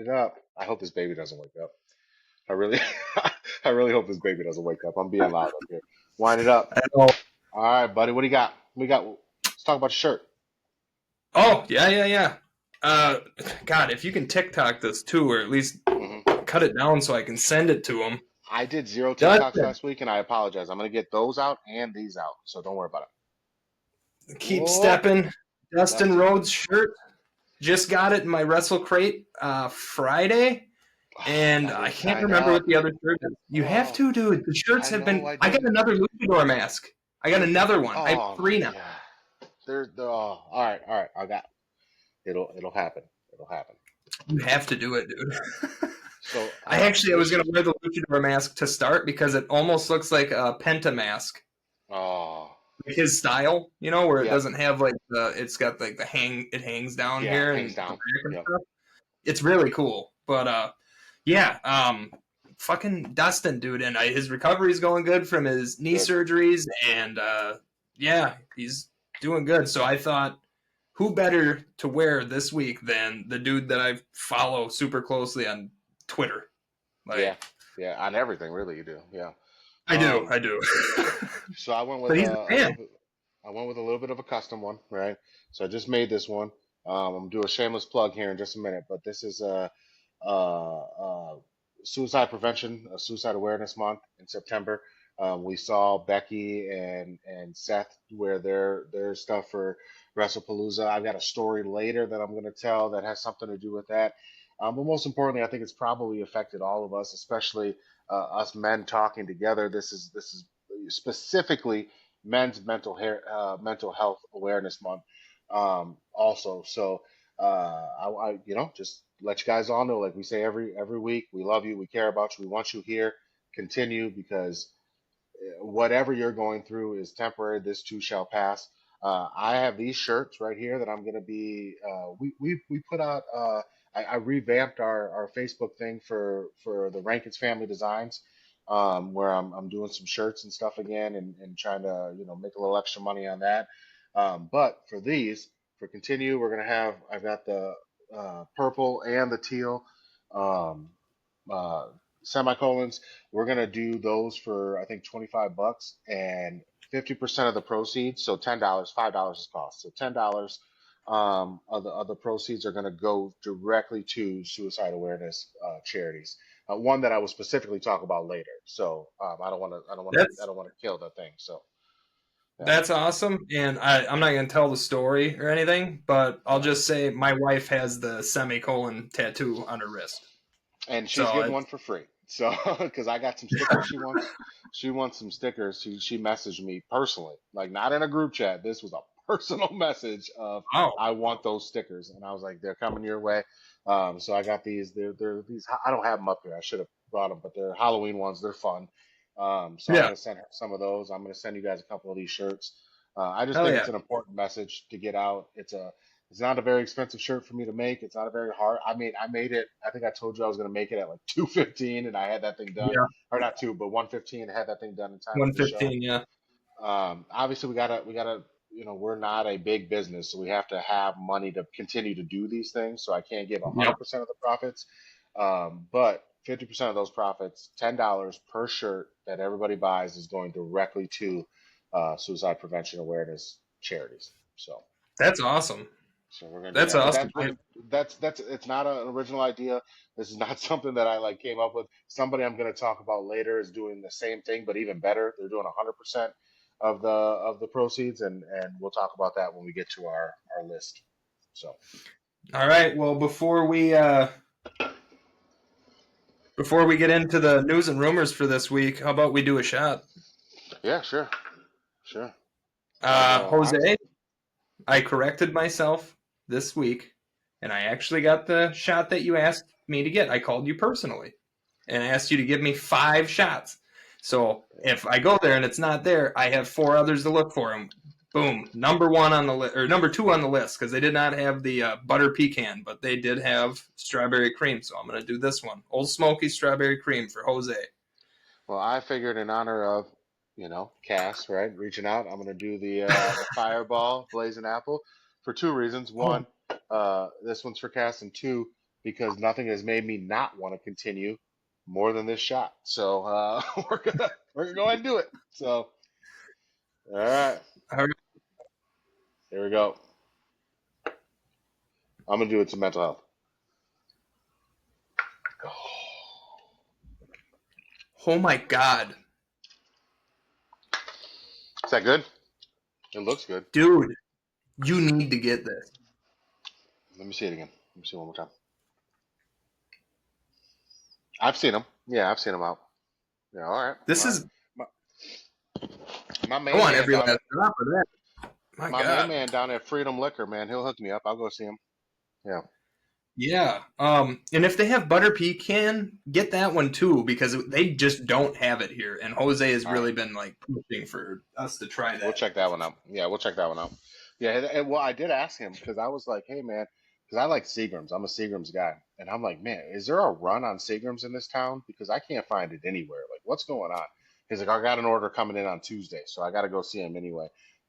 it up. I hope this baby doesn't wake up. I really, I really hope this baby doesn't wake up. I'm being loud up here. Wind it up. I know. All right, buddy. What do you got? We got. Let's talk about your shirt. Oh, yeah, yeah, yeah. Uh, God, if you can TikTok this too, or at least Hmm. cut it down so I can send it to him. I did zero TikToks Dustin, last week, and I apologize. I'm gonna get those out and these out, so don't worry about it. keep Whoa, stepping. Dustin Dustin. Rhodes shirt. Just got it in my Wrestle Crate Friday, Oh, and I I didn't can't sign remember what up. the other shirt is. You have Oh, to, dude. The shirts I have know been. I I got didn't. another luchador mask. I got another one. I have Oh my three now. god. Oh, all right, all right. I got. It'll happen. It'll happen. You have to do it, dude. So, I was this. gonna wear the luchador mask to start because it almost looks like a Penta mask, Oh, like his style, where it yep, doesn't have like it's got like it hangs down yeah. here Hangs and the down. back and Yep. stuff. It's really cool, but yeah, fucking Dustin, dude, and his recovery is going good from his knee Good. surgeries, and yeah, he's doing good. So I thought, who better to wear this week than the dude that I follow super closely on Twitter? Yeah, Like, yeah. On everything, really, you do. Yeah. I do, Um. I do. So I went with But he's a a little fan. bit. I went with a little bit of a custom one, right? So I just made this one. I'm gonna do a shameless plug here in just a minute, but this is a suicide prevention, a suicide awareness month in September. We saw Becky and Seth wear their stuff for WrestlePalooza. I've got a story later that I'm going to tell that has something to do with that. But most importantly, I think it's probably affected all of us, especially us men talking together. This is specifically men's mental health awareness month. Also, so just let you guys all know, like we say every week, we love you, we care about you, we want you here. Continue because whatever you're going through is temporary. This too shall pass. I have these shirts right here that I'm going to be. We put out. I revamped our Facebook thing for the Rankins Family Designs, where I'm doing some shirts and stuff again, and trying to make a little extra money on that. But for these, for continue, we're gonna have. I've got the purple and the teal. Um, uh, Semicolons. We're gonna do those for I think $25 and 50% of the proceeds. So $10, $5 is cost. So $10 of the proceeds are gonna go directly to suicide awareness charities. One that I will specifically talk about later. So I That's don't want to kill the thing. So yeah, that's awesome, and I'm not gonna tell the story or anything, but I'll yeah. just say my wife has the semicolon tattoo on her wrist. And she's So getting one for free. So, because I got some stickers she wants some stickers. She messaged me personally, like not in a group chat. This was a personal message of oh, I want those stickers, and I was like, they're coming your way. So I got these. They're these. I don't have them up here. I should have brought them, but they're Halloween ones. They're fun. So I'm yeah, gonna send her some of those. I'm gonna send you guys a couple of these shirts. I just hell think it's yeah, an important message to get out. It's not a very expensive shirt for me to make. It's not a very hard. I made it. I think I told you I was going to make it at like 2:15, and I had that thing done, yeah, or not two, but 1:15. I had that thing done in time for the show. 115, yeah, Obviously, we gotta. We're not a big business, so we have to have money to continue to do these things. So I can't give yep. 100% of the profits, but 50% of those profits, $10 per shirt that everybody buys, is going directly to suicide prevention awareness charities. That's awesome. So we're gonna do That's that. But awesome. that's it's not an original idea. This is not something that I like came up with. Somebody I'm gonna talk about later is doing the same thing, but even better. They're doing 100% of the proceeds, and we'll talk about that when we get to our list. So All right. Well, before we get into the news and rumors for this week, how about we do a shot? yeah, sure, sure. Sounds relaxed. Jose, I corrected myself this week, and I actually got the shot that you asked me to get. I called you personally and asked you to give me 5 shots. So if I go there and it's not there, I have 4 others to look for. And boom, number one on the list, or number two on the list, because they did not have the butter pecan, but they did have strawberry cream. So I'm going to do this one: Old Smoky strawberry cream for Jose. Well, I figured in honor of Cass, right, reaching out, I'm gonna do the Fireball Blazing Apple for two reasons. Oh, One, this one's for Cass, and two. because nothing has made me not want to continue more than this shot. So we're gonna go ahead and do it. So all right, All right. here we go. I'm gonna do it to mental health. Oh my God, Is that good? It looks good. dude, you need to get this. Let me see it again. Let me see it one more time. I've seen them. Yeah, I've seen them out. Yeah, all right. This All right. is. My, my I main want man every down last at drop of that. My my main God. man down at Freedom Liquor, man, he'll hook me up. I'll go see him. Yeah. Yeah. And if they have butter pecan, get that one too because they just don't have it here. And Jose has All right. really been like pushing for us to try We'll that. check that one out. Yeah, we'll check that one out. Yeah, well, I did ask him because I was like, hey, man, because I like Seagrams. I'm a Seagrams guy. And I'm like, man, is there a run on Seagrams in this town? Because I can't find it anywhere. Like, what's going on? He's like, I got an order coming in on Tuesday, so I got to go see him anyway.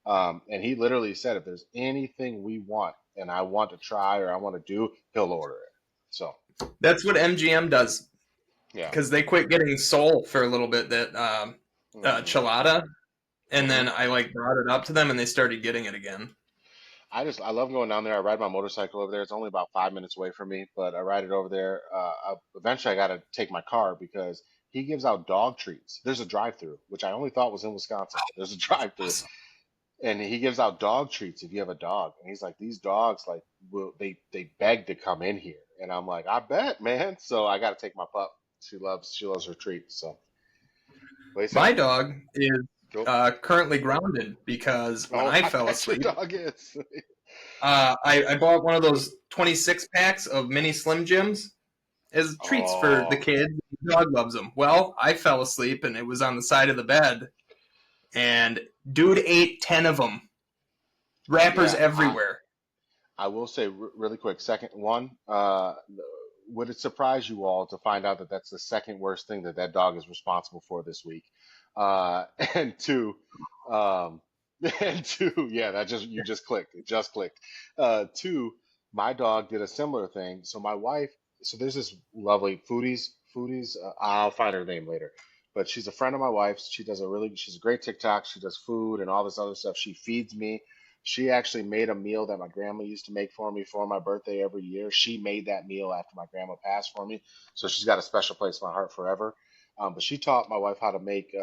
And he literally said, if there's anything we want and I want to try or I want to do, he'll order it. So, That's what MGM does yeah. because they quit getting Soul for a little bit. That Hmm. Chelada, and Hmm. then I like brought it up to them, and they started getting it again. I love going down there. I ride my motorcycle over there. It's only about 5 minutes away from me, but I ride it over there. Eventually, I got to take my car because he gives out dog treats. There's a drive-through, which I only thought was in Wisconsin. There's a drive-through, Awesome. and he gives out dog treats if you have a dog. And he's like, these dogs like will they beg to come in here, and I'm like, I bet, man. So I got to take my pup. She loves her treats. So what do you say? My dog is Go. currently grounded because when Oh, I I fell bet your asleep, dog is. I bought one of those 26 packs of mini Slim Jims as treats for the Oh, kids. The dog loves them. Well, I fell asleep and it was on the side of the bed, and dude ate 10 of them. Wrappers yeah. everywhere. I will say really quick. Second one, would it surprise you all to find out that that's the second worst thing that that dog is responsible for this week? Uh, and two, um, and two, yeah, that just you just clicked. It just clicked. Two, my dog did a similar thing. So my wife, so there's this lovely foodies. I'll find her name later, but she's a friend of my wife's. She's a great TikTok. She does food and all this other stuff. She feeds me. She actually made a meal that my grandma used to make for me for my birthday every year. She made that meal after my grandma passed for me, so she's got a special place in my heart forever. But she taught my wife how to make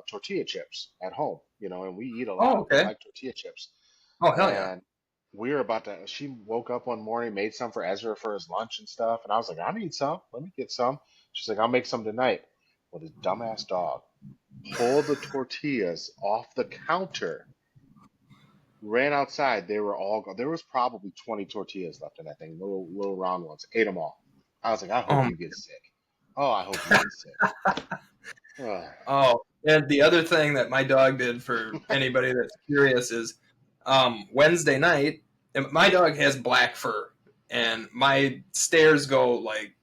tortilla chips at home, and we eat a Oh, lot. We okay. like tortilla chips. Oh, hell yeah. And we were about to, she woke up one morning, made some for Ezra for his lunch and stuff. And I was like, I need some. Let me get some. She's like, I'll make some tonight. Well, this dumbass dog pulled the tortillas off the counter, ran outside. They were all gone. There was probably 20 tortillas left in that thing, little round ones. Ate them all. I was like, I hope Um, you get sick. Oh, I hope you get sick. Ugh. oh, and the other thing that my dog did for anybody that's curious is Wednesday night, and my dog has black fur, and my stairs go like,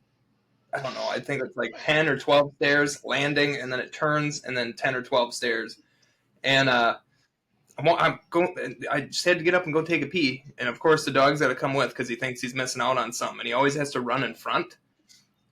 I don't know, I think it's like 10 or 12 stairs landing, and then it turns, and then 10 or 12 stairs. And I'm going. I just had to get up and go take a pee, and of course the dog's got to come with because he thinks he's missing out on something, and he always has to run in front.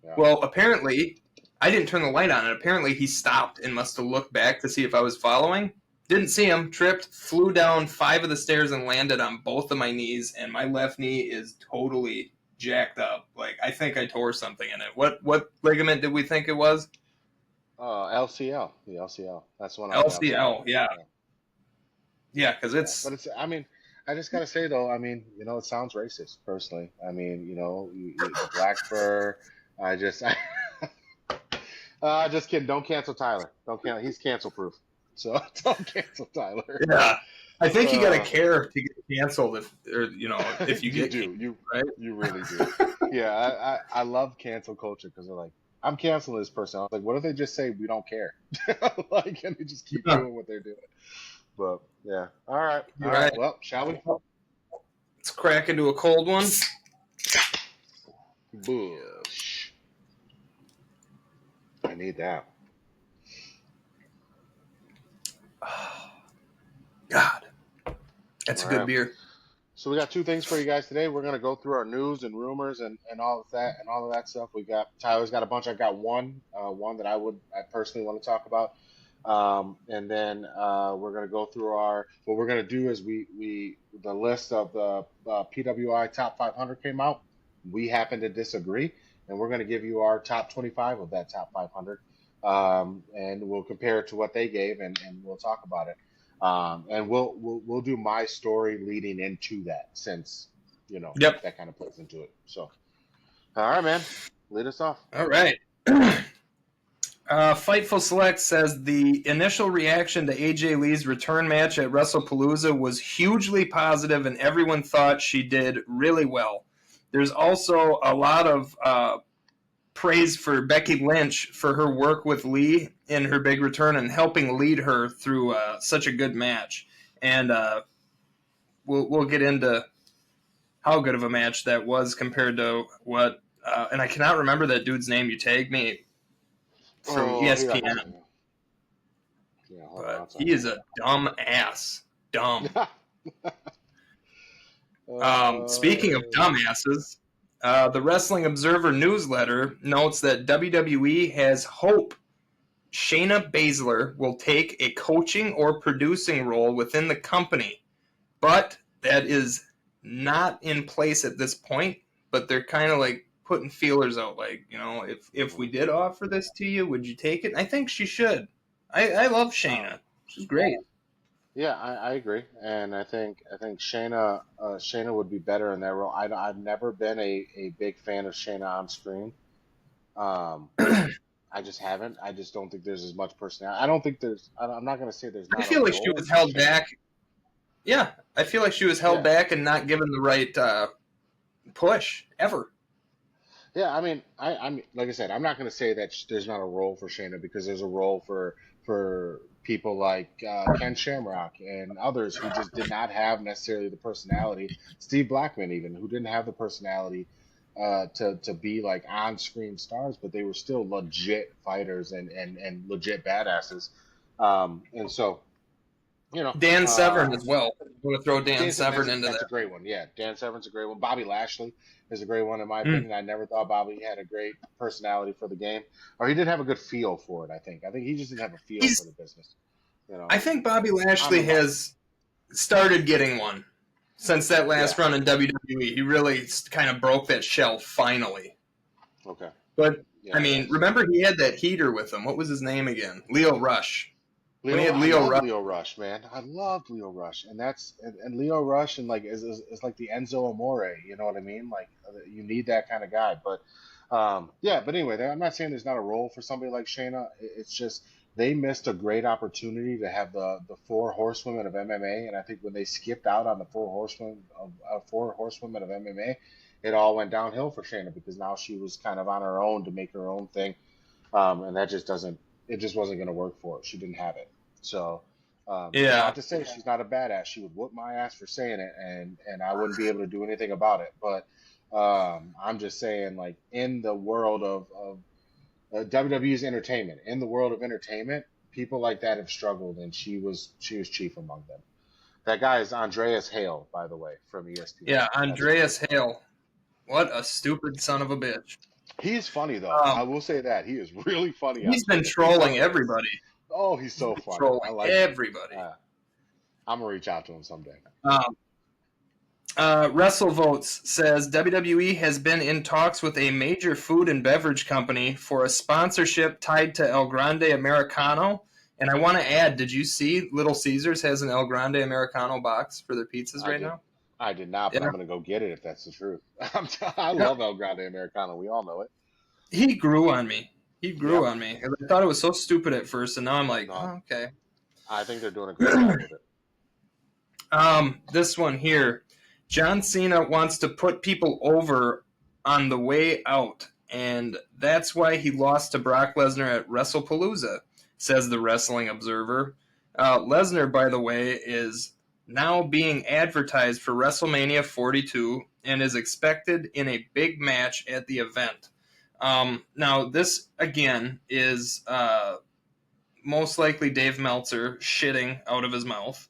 Yeah. Well, apparently, I didn't turn the light on, and apparently he stopped and must have looked back to see if I was following. Didn't see him. Tripped, flew down 5 of the stairs, and landed on both of my knees, and my left knee is totally jacked up. Like I think I tore something in it. What ligament did we think it was? LCL, the LCL. That's one on the LCL. LCL. Yeah, Yeah. yeah, because Yeah, it's but I mean, I just gotta say though, I mean, it sounds racist personally. I mean, the black fur. I just, just kidding. Don't cancel Tyler. Don't cancel. He's cancel proof. So don't cancel Tyler. yeah. I think you got to Uh, care to get canceled if you you get canceled, do. You right? you really do. Yeah, I love cancel culture because they're like, I'm canceling this person. I was like, what if they just say we don't care? Like, and they just keep Yeah. doing what they're doing. But yeah, all right, all You're right. right. Well, shall we? Let's crack into a cold one. Bush. I need that. God, that's All a good right. beer. So we got two things for you guys today. We're gonna go through our news and rumors and all of that stuff. We got Tyler's got a bunch. I've got one that I personally want to talk about. And then we're gonna go through our what we're gonna do is we the list of the PWI top 500 came out. We happen to disagree, and we're gonna give you our top 25 of that top 500, and we'll compare it to what they gave, and we'll talk about it. And we'll do my story leading into that, since Yep. that kind of plays into it. So, all right, man, lead us off. All right. Fightful Select says the initial reaction to AJ Lee's return match at WrestlePalooza was hugely positive, and everyone thought she did really well. There's also a lot of praise for Becky Lynch for her work with Lee in her big return and helping lead her through such a good match. And we'll get into how good of a match that was compared to what. And I cannot remember that dude's name. You tagged me from ESPN. Yeah, But he is a dumb ass. Dumb. Speaking of dumbasses, the Wrestling Observer newsletter notes that WWE has hope Shayna Baszler will take a coaching or producing role within the company, but that is not in place at this point. But they're kind of like putting feelers out, like, if we did offer this to you, would you take it? I think she should. I love Shayna. She's great. Yeah, I agree, and I think Shayna would be better in that role. I've never been a big fan of Shayna on screen. Um, I just haven't. I just don't think there's as much personality. I don't think there's. I'm not going to say there's I not a feel like she role was for held Shayna. back. Yeah, I feel like she was held Yeah, back and not given the right push ever. yeah. I mean, I'm like I said, I'm not going to say that there's not a role for Shayna, because there's a role for people like Ken Shamrock and others who just did not have necessarily the personality. Steve Blackman, even, who didn't have the personality to be like on screen stars, but they were still legit fighters and legit badasses. And so, you know, Dan uh, Severn as well. I'm going to throw Dan Severn into that's a that. great one. Yeah, Dan Severn's a great one. Bobby Lashley is a great one in my Mm. opinion. I never thought Bobby had a great personality for the game, or he didn't have a good feel for it. I think he just didn't have a feel for He's. the business. You I know, think Bobby I'm Lashley a Bobby. has started getting one since that Yeah. last run in WWE. He really kind of broke that shell finally. Okay. But I Yeah. mean, That's remember he had that heater with him. What was his name again? Leo Rush. When he Leo. had I Leo love Rush. Leo Rush, man. I loved Leo Rush, and Leo Rush and like is like the Enzo Amore. You know what I mean? Like you need that kind of guy. But yeah. But anyway, I'm not saying there's not a role for somebody like Shayna. It's just they missed a great opportunity to have the four horsewomen of MMA, and I think when they skipped out on the four horsewomen of MMA, it all went downhill for Shayna, because now she was kind of on her own to make her own thing, and that just doesn't. It just wasn't going to work for her. She didn't have it. So, not Yeah. to say she's not a badass. She would whoop my ass for saying it, and I wouldn't be able to do anything about it. But I'm just saying, like, in the world of WWE's entertainment, in the world of entertainment, people like that have struggled, and she was chief among them. That guy is Andreas Hale, by the way, from ESPN. Yeah, That's his name. Andreas Hale. What a stupid son of a bitch. He is funny though. Um, I will say that he is really funny on he's been Twitter. He trolling does it. everybody. Oh, he's He's so been funny. I trolling like him. everybody. I'm gonna reach out to him someday. Um, WrestleVotes says WWE has been in talks with a major food and beverage company for a sponsorship tied to El Grande Americano. And I want to add, did you see Little Caesars has an El Grande Americano box for their pizzas I right did. now? I did not, but Yeah. I'm gonna go get it if that's the truth. I Yeah. love El Grande Americano. We all know it. He grew on me. He grew Yep. on me. I thought it was so stupid at first, and now I'm like, No, oh, okay. I think they're doing a great job with it. This one here. John Cena wants to put people over on the way out, and that's why he lost to Brock Lesnar at WrestlePalooza, says the Wrestling Observer. Lesnar, by the way, is now being advertised for WrestleMania 42 and is expected in a big match at the event. Now, this, again, is most likely Dave Meltzer shitting out of his mouth.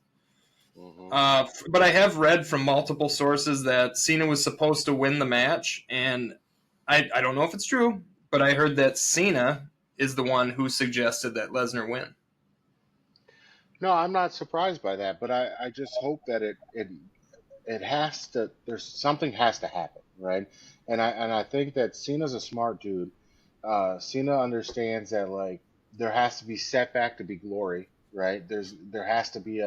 Hmm. But I have read from multiple sources that Cena was supposed to win the match, and I don't know if it's true, but I heard that Cena is the one who suggested that Lesnar win. No, I'm not surprised by that, but I just hope that it has to. There's something has to happen, right? And I think that Cena's a smart dude. Cena understands that like there has to be setback to be glory, right? There has to be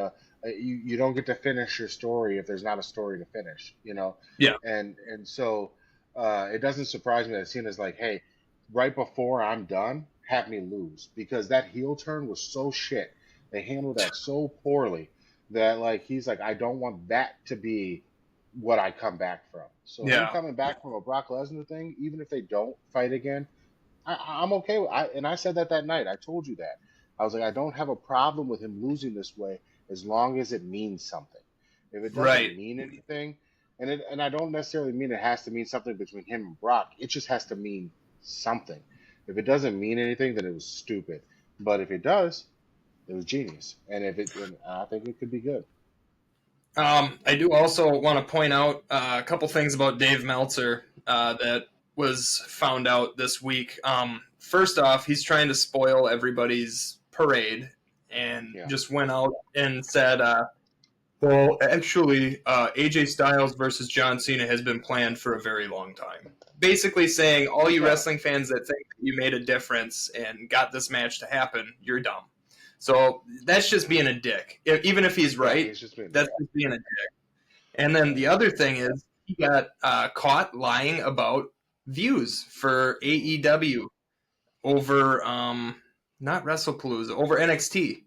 you don't get to finish your story if there's not a story to finish, you know. Yeah. And so it doesn't surprise me that Cena's like, hey, right before I'm done, have me lose because that heel turn was so shit. They handled that so poorly that like he's like, I don't want that to be what I come back from. So him Yeah. coming back from a Brock Lesnar thing, even if they don't fight again, I'm okay with. And I said that night. I told you that. I was like, I don't have a problem with him losing this way as long as it means something. If it Right. doesn't mean anything, and I don't necessarily mean it has to mean something between him and Brock. It just has to mean something. If it doesn't mean anything, then it was stupid. But if it does, it was genius. And I think it could be good. I do also want to point out a couple things about Dave Meltzer that was found out this week. First off, he's trying to spoil everybody's parade and Yeah. just went out and said, well, actually, AJ Styles versus John Cena has been planned for a very long time. Basically saying, all you Okay. wrestling fans that think you made a difference and got this match to happen, you're dumb. So that's just being a dick. Even if he's Yeah, right, he's just been. that's just being a dick. And then the other thing is he got caught lying about views for AEW over not WrestlePalooza, over NXT.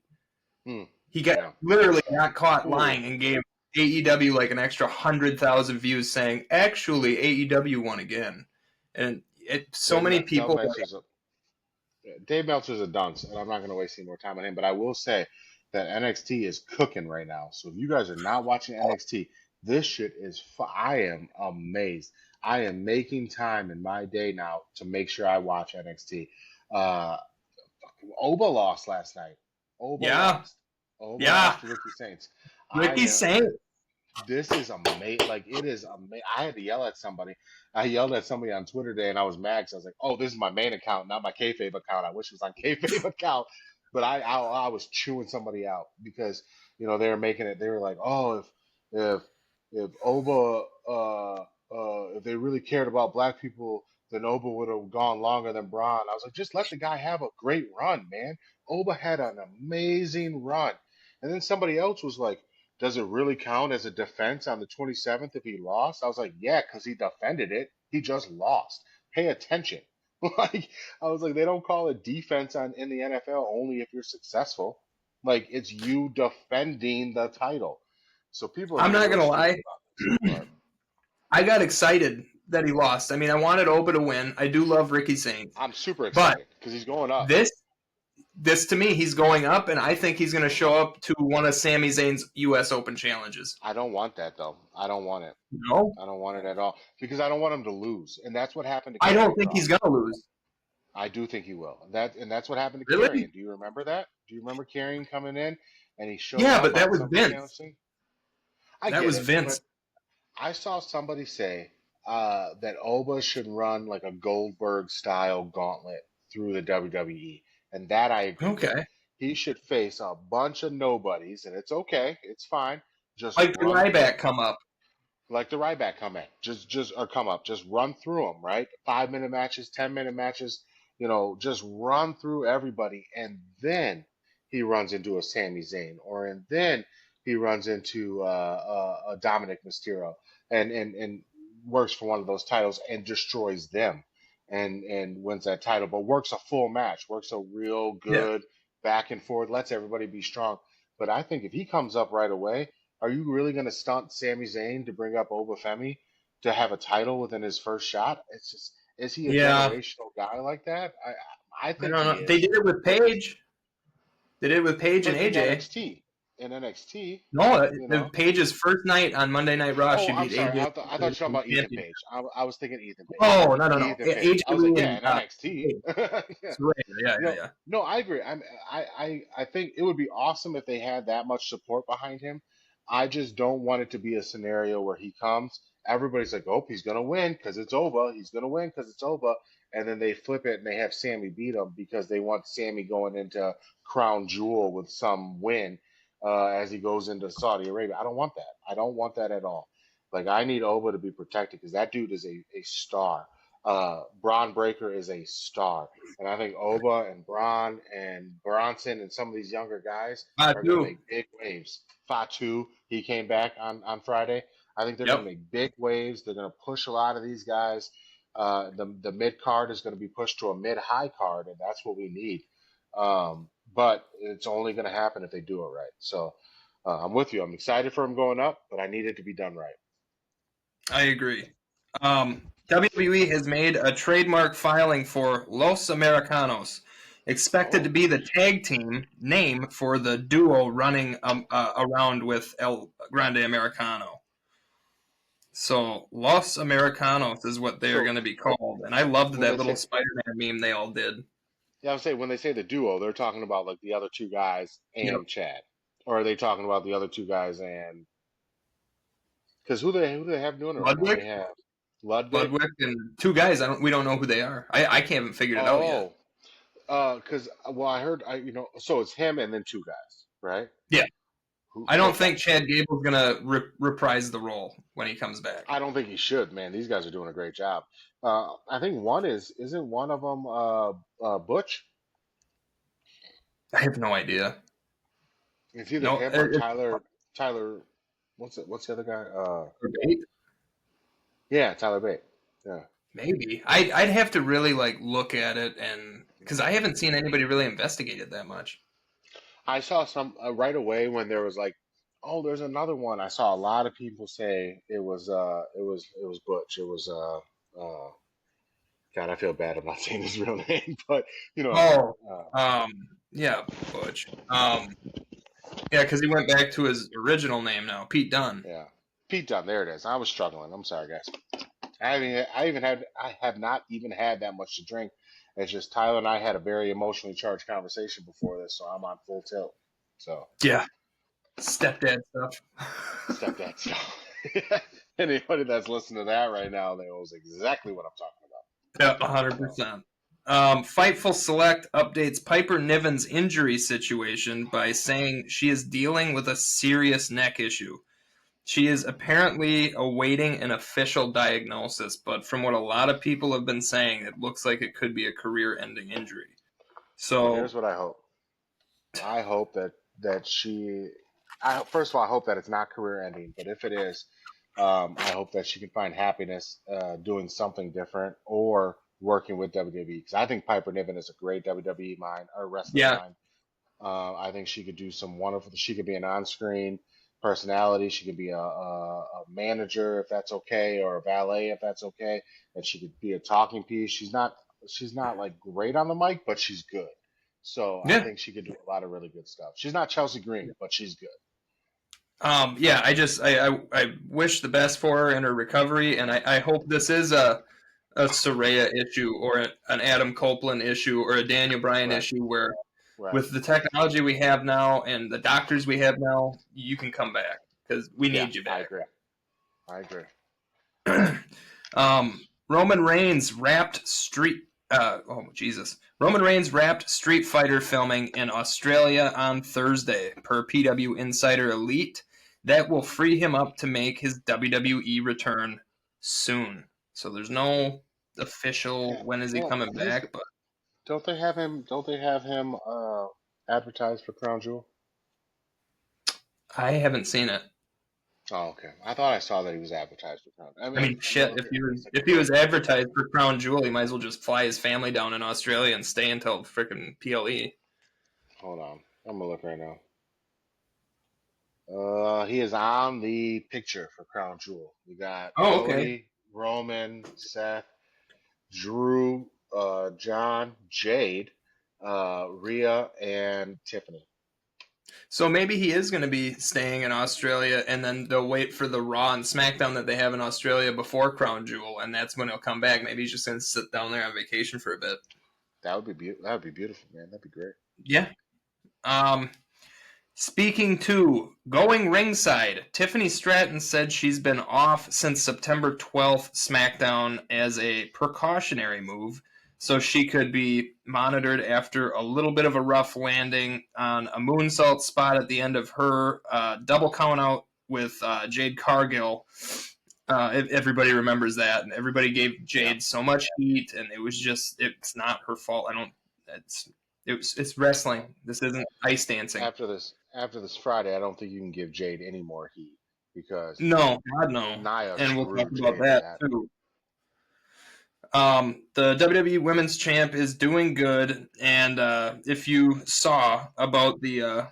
Hmm. He got Yeah. literally got caught Cool. lying and gave AEW like an extra 100,000 views, saying actually AEW won again. And so many people. Dave Meltzer's a dunce, and I'm not going to waste any more time on him. But I will say that NXT is cooking right now. So if you guys are not watching NXT, this shit is. I am amazed. I am making time in my day now to make sure I watch NXT. Uh, Oba lost last night. Oba Yeah, lost. Oba yeah, lost to Ricky Saints. I Ricky am. Saint. This is amazing. Like it is amazing. I had to yell at somebody. I yelled at somebody on Twitter today, and I was mad because I was like, "Oh, this is my main account, not my kayfabe account. I wish it was on kayfabe account." But I was chewing somebody out because they were making it. They were like, "Oh, if if Oba if they really cared about black people, then Oba would have gone longer than Braun." I was like, "Just let the guy have a great run, man." Oba had an amazing run, and then somebody else was like, does it really count as a defense on the 27th if he lost? I was like, yeah, because he defended it. He just lost. Pay attention. Like I was like, they don't call it defense in the NFL only if you're successful. Like it's you defending the title. So people are I'm getting not real gonna stupid lie. about this. But I got excited that he lost. I mean, I wanted Oba to win. I do love Ricky Saints, I'm super but excited because he's going up. this this to me, he's going up, and I think he's going to show up to one of Sami Zayn's U.S. Open challenges. I don't want that though. I don't want it. No, I don't want it at all because I don't want him to lose. And that's what happened to I don't Karrion think he's Kross. going to lose. I do think he will. That's what happened to Really? Carrion. Do you remember that? Do you remember Carrion coming in and he showed Yeah, up but that on was Summer Slam Vince. scene? I That get was it, but Vince. I saw somebody say that Oba should run like a Goldberg style gauntlet through the WWE, and that I agree with. Okay, He should face a bunch of nobodies, and it's okay, it's fine. Just like the run through Ryback them come up. like the Ryback come in, just or come up, just run through them, right? 5 minute matches, 10 minute matches, just run through everybody, and then he runs into a Sami Zayn, and then he runs into a Dominic Mysterio, and works for one of those titles and destroys them, and wins that title, but works a full match, works a real Yeah. good back and forth, lets everybody be strong. But I think if he comes up right away, are you really going to stunt Sami Zayn to bring up Obafemi to have a title within his first shot? It's just, is he a Yeah, generational guy like that? I I think don't he know. They is, did it with Paige. They did it with Paige and but AJ. In NXT, No, you the know. Paige's first night on Monday Night Raw, Oh, she I'm beat sorry. AJ I thought you were talking for the about Ethan championship. Page. I was thinking Ethan Page. Oh, no. Ethan Page. AJ I was like, yeah, and in NXT. Paige. Yeah. Soraya. Yeah, You yeah, know, yeah. no, I agree. I think it would be awesome if they had that much support behind him. I just don't want it to be a scenario where he comes. Everybody's like, "Oh, he's gonna win because it's over. He's gonna win because it's over," and then they flip it and they have Sammy beat him because they want Sammy going into Crown Jewel with some win as he goes into Saudi Arabia. I don't want that. I don't want that at all. Like I need Oba to be protected because that dude is a star. Braun Breaker is a star, and I think Oba and Braun and Bronson and some of these younger guys I are going to do. make big waves. Fatu, he came back on Friday. I think they're going to Yep. make big waves. They're going to push a lot of these guys. The mid card is going to be pushed to a mid high card, and that's what we need. But it's only going to happen if they do it right. So I'm with you. I'm excited for him going up, but I need it to be done right. I agree. WWE has made a trademark filing for Los Americanos, expected to Oh, be the tag team name for the duo running around with El Grande Americano. So Los Americanos is what they are so going to be called, and I loved when that they little say Spider-Man meme they all did. Yeah, I would say when they say the duo, they're talking about like the other two guys Yep, and Chad, or are they talking about the other two guys and because who they have doing it right now? Ludwig, They have Ludwig. Ludwig, and two guys. We don't know who they are. I can't even figure it out yet. Oh, because well, I heard so it's him and then two guys, right? Yeah, Who? I don't Okay, think Chad Gable's going to reprise the role when he comes back. I don't think he should, man. These guys are doing a great job. I think one isn't one of them Butch? I have no idea. It's either No, him or Tyler. What's the other guy? debate? Yeah, Tyler Bate. Yeah. Maybe. I'd have to really like look at it, and because I haven't seen anybody really investigate it that much. I saw some right away when there was like, oh, there's another one. I saw a lot of people say it was Butch. It was God, I feel bad about saying his real name, but you know what I mean. Oh, yeah, Butch. Yeah, because he went back to his original name now, Pete Dunne. Yeah, Pete Dunne. There it is. I was struggling. I'm sorry, guys. I have not even had that much to drink. It's just Tyler and I had a very emotionally charged conversation before this, so I'm on full tilt. So Yeah, stepdad stuff. stepdad stuff. Anybody that's listening to that right now, they knows exactly what I'm talking about. Yeah, So 100%. Fightful Select updates Piper Niven's injury situation by saying she is dealing with a serious neck issue. She is apparently awaiting an official diagnosis, but from what a lot of people have been saying, it looks like it could be a career-ending injury. well, So, here's what I hope. I hope that she. First of all, I hope that it's not career ending. But if it is, I hope that she can find happiness doing something different or working with WWE. Because I think Piper Niven is a great WWE mind or wrestling yeah, mind. I think she could do some wonderful. She could be an on-screen personality. She could be a manager if that's okay, or a valet if that's okay. And she could be a talking piece. She's not like great on the mic, but she's good. So I yeah. think she could do a lot of really good stuff. She's not Chelsea Green, but she's good. Yeah, I wish the best for her in her recovery, and I hope this is a Soraya issue or an Adam Copeland issue or a Daniel Bryan Right, issue where right. with the technology we have now and the doctors we have now, you can come back because we Yeah, need you I back. agree. I agree. Roman Reigns wrapped Street. Oh Jesus! Roman Reigns wrapped Street Fighter filming in Australia on Thursday, per PW Insider Elite. That will free him up to make his WWE return soon. So there's no official Yeah. when is he Well, coming back, but don't they have him? Don't they have him advertised for Crown Jewel? I haven't seen it. Oh, okay. I thought I saw that he was advertised for Crown. I I mean, mean, I'm gonna shit. look at it. If he was advertised for Crown Jewel, he might as well just fly his family down in Australia and stay until freaking PLE. Hold on. I'm gonna look right now. He is on the picture for Crown Jewel. We got Oh, okay. Cody, Roman, Seth, Drew, John, Jade, Rhea, and Tiffany. So maybe he is going to be staying in Australia, and then they'll wait for the Raw and SmackDown that they have in Australia before Crown Jewel, and that's when he'll come back. Maybe he's just going to sit down there on vacation for a bit. That would be beautiful, man. That'd be great. Yeah. Um, Speaking to going ringside, Tiffany Stratton said she's been off since September 12th SmackDown as a precautionary move so she could be monitored after a little bit of a rough landing on a moonsault spot at the end of her double count out with Jade Cargill. If everybody remembers that, and everybody gave Jade so much heat, and it's not her fault. It's wrestling. This isn't ice dancing. After this Friday, I don't think you can give Jade any more heat because No, God no. Nia And we'll talk screwed about Jade that too. The WWE Women's Champ is doing good, and if you saw about the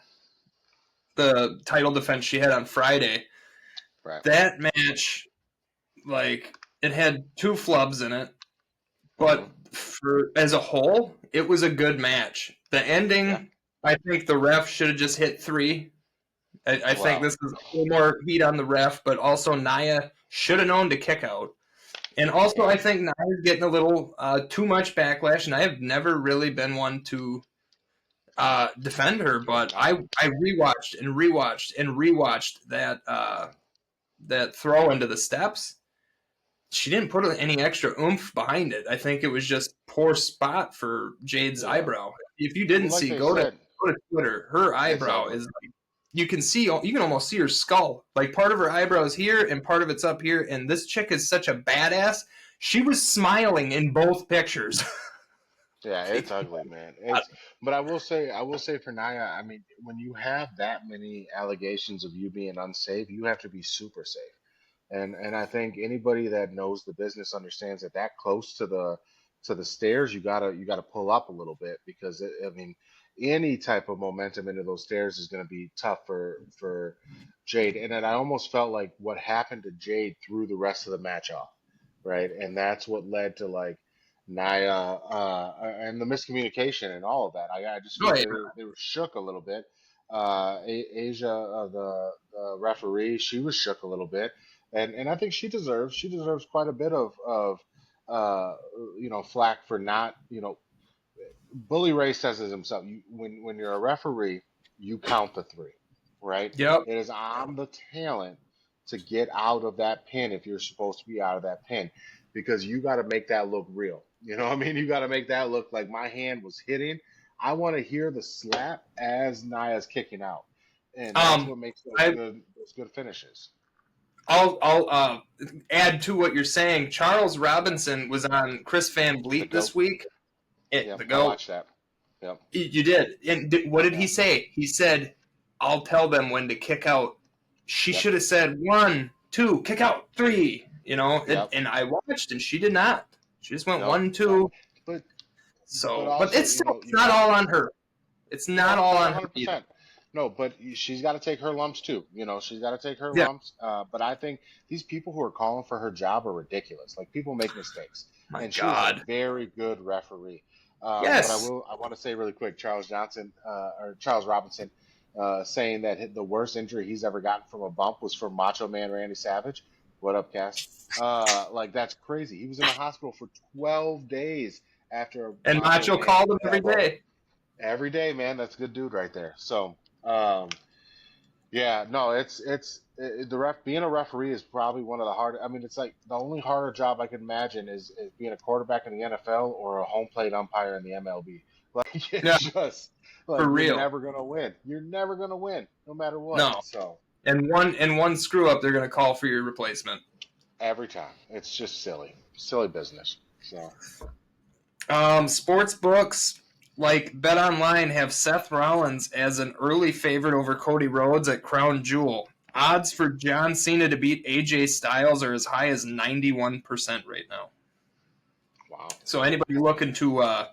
title defense she had on Friday, Right. that match, like, it had 2 flubs in it, but for as a whole, it was a good match. The ending, Yeah. I think the ref should have just hit 3. I think this is a little more heat on the ref, but also Nia should have known to kick out. And also, I think Nia's getting a little too much backlash, and I have never really been one to defend her, but I rewatched and rewatched that throw into the steps. She didn't put any extra oomph behind it. I think it was just poor spot for Jade's eyebrow. If you didn't see, go to Twitter. Her eyebrow is like, you can almost see her skull. Like, part of her eyebrow is here and part of it's up here. And this chick is such a badass. She was smiling in both pictures. Yeah, it's ugly, man. But I will say for Nia, I mean, when you have that many allegations of you being unsafe, you have to be super safe. And I think anybody that knows the business understands that close to the stairs, you gotta pull up a little bit because I mean, any type of momentum into those stairs is going to be tough for Jade. And then I almost felt like what happened to Jade threw the rest of the match off, right? And that's what led to like Nia and the miscommunication and all of that. I just feel they were shook a little bit. Asia, the referee, she was shook a little bit, and I think she deserves quite a bit of flack for not Bully Ray says it himself. When you're a referee, you count the 3, right? Yep. It is on the talent to get out of that pin if you're supposed to be out of that pin, because you got to make that look real. You know what I mean? You got to make that look like my hand was hitting. I want to hear the slap as Nia's kicking out, and that's what makes those good finishes. I'll add to what you're saying. Charles Robinson was on Chris Van Vliet this week. I watched that. Yep. You did. And what did he say? He said, "I'll tell them when to kick out." She should have said 1, 2, kick out 3. And I watched, and she did not. She just went 1, 2. But it's still not all on her. It's not all on her. 100%. No, but she's got to take her lumps too. She's got to take her lumps. But I think these people who are calling for her job are ridiculous. Like, people make mistakes, and she's a very good referee. Yes. But I want to say really quick, Charles Robinson, saying that the worst injury he's ever gotten from a bump was from Macho Man Randy Savage. What up, Cass? Like, that's crazy. He was in the hospital for 12 days after. And Macho called him every day. Every day, man. That's a good dude right there. So, yeah, no, it's being a referee is probably one of the hardest. I mean, it's like the only harder job I can imagine is being a quarterback in the NFL or a home plate umpire in the MLB. Like, it's just like, for real. You're never gonna win. You're never gonna win, no matter what. No. So. And one screw up, they're gonna call for your replacement. Every time. It's just silly business. So. Sports books like BetOnline have Seth Rollins as an early favorite over Cody Rhodes at Crown Jewel. Odds for John Cena to beat AJ Styles are as high as 91% right now. Wow. So anybody looking to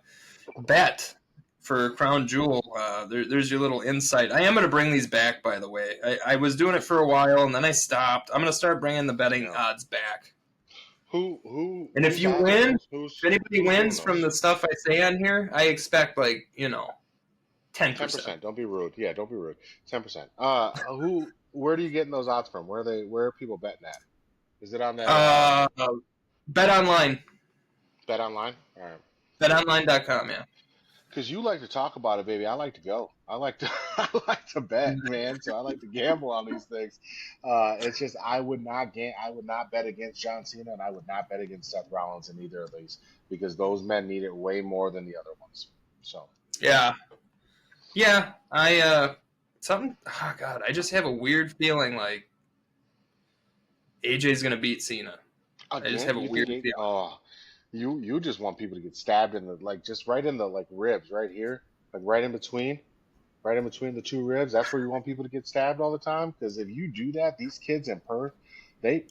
bet for Crown Jewel, there's your little insight. I am going to bring these back, by the way. I was doing it for a while, and then I stopped. I'm going to start bringing the betting odds back. Who? And if you win, if anybody wins from the stuff I say on here, I expect 10%. 10%. Don't be rude. Yeah, don't be rude. 10%. Where are you getting those odds from? Where are people betting at? Is it on that? BetOnline. BetOnline. All right. BetOnline.com. Yeah. Because you like to talk about it, baby. I like to go. I like to I like to bet, man. So I like to gamble on these things. It's just I would not bet against John Cena, and I would not bet against Seth Rollins in either of these because those men need it way more than the other ones. So Yeah, yeah. I something. Oh God, I just have a weird feeling like AJ's gonna beat Cena. I just again, have a you weird think feeling. you just want people to get stabbed in the like just right in the like ribs right here, like right in between the two ribs. That's where you want people to get stabbed all the time. Because if you do that, these kids in Perth, they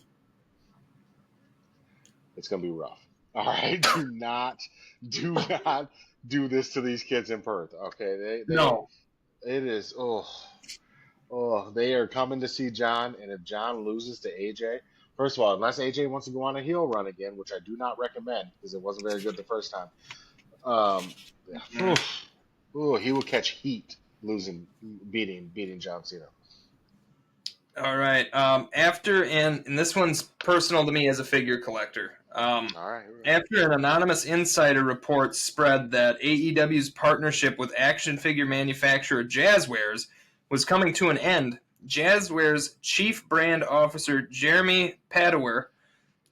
it's gonna be rough. All right, do not do this to these kids in Perth. Okay, No. it is they are coming to see John, and if John loses to AJ, first of all, unless AJ wants to go on a heel run again, which I do not recommend because it wasn't very good the first time. Yeah, Mm. he will catch heat beating John Cena. All right. After and this one's personal to me as a figure collector. All right, After an anonymous insider report spread that AEW's partnership with action figure manufacturer Jazzwares was coming to an end, Jazzwares chief brand officer Jeremy Padower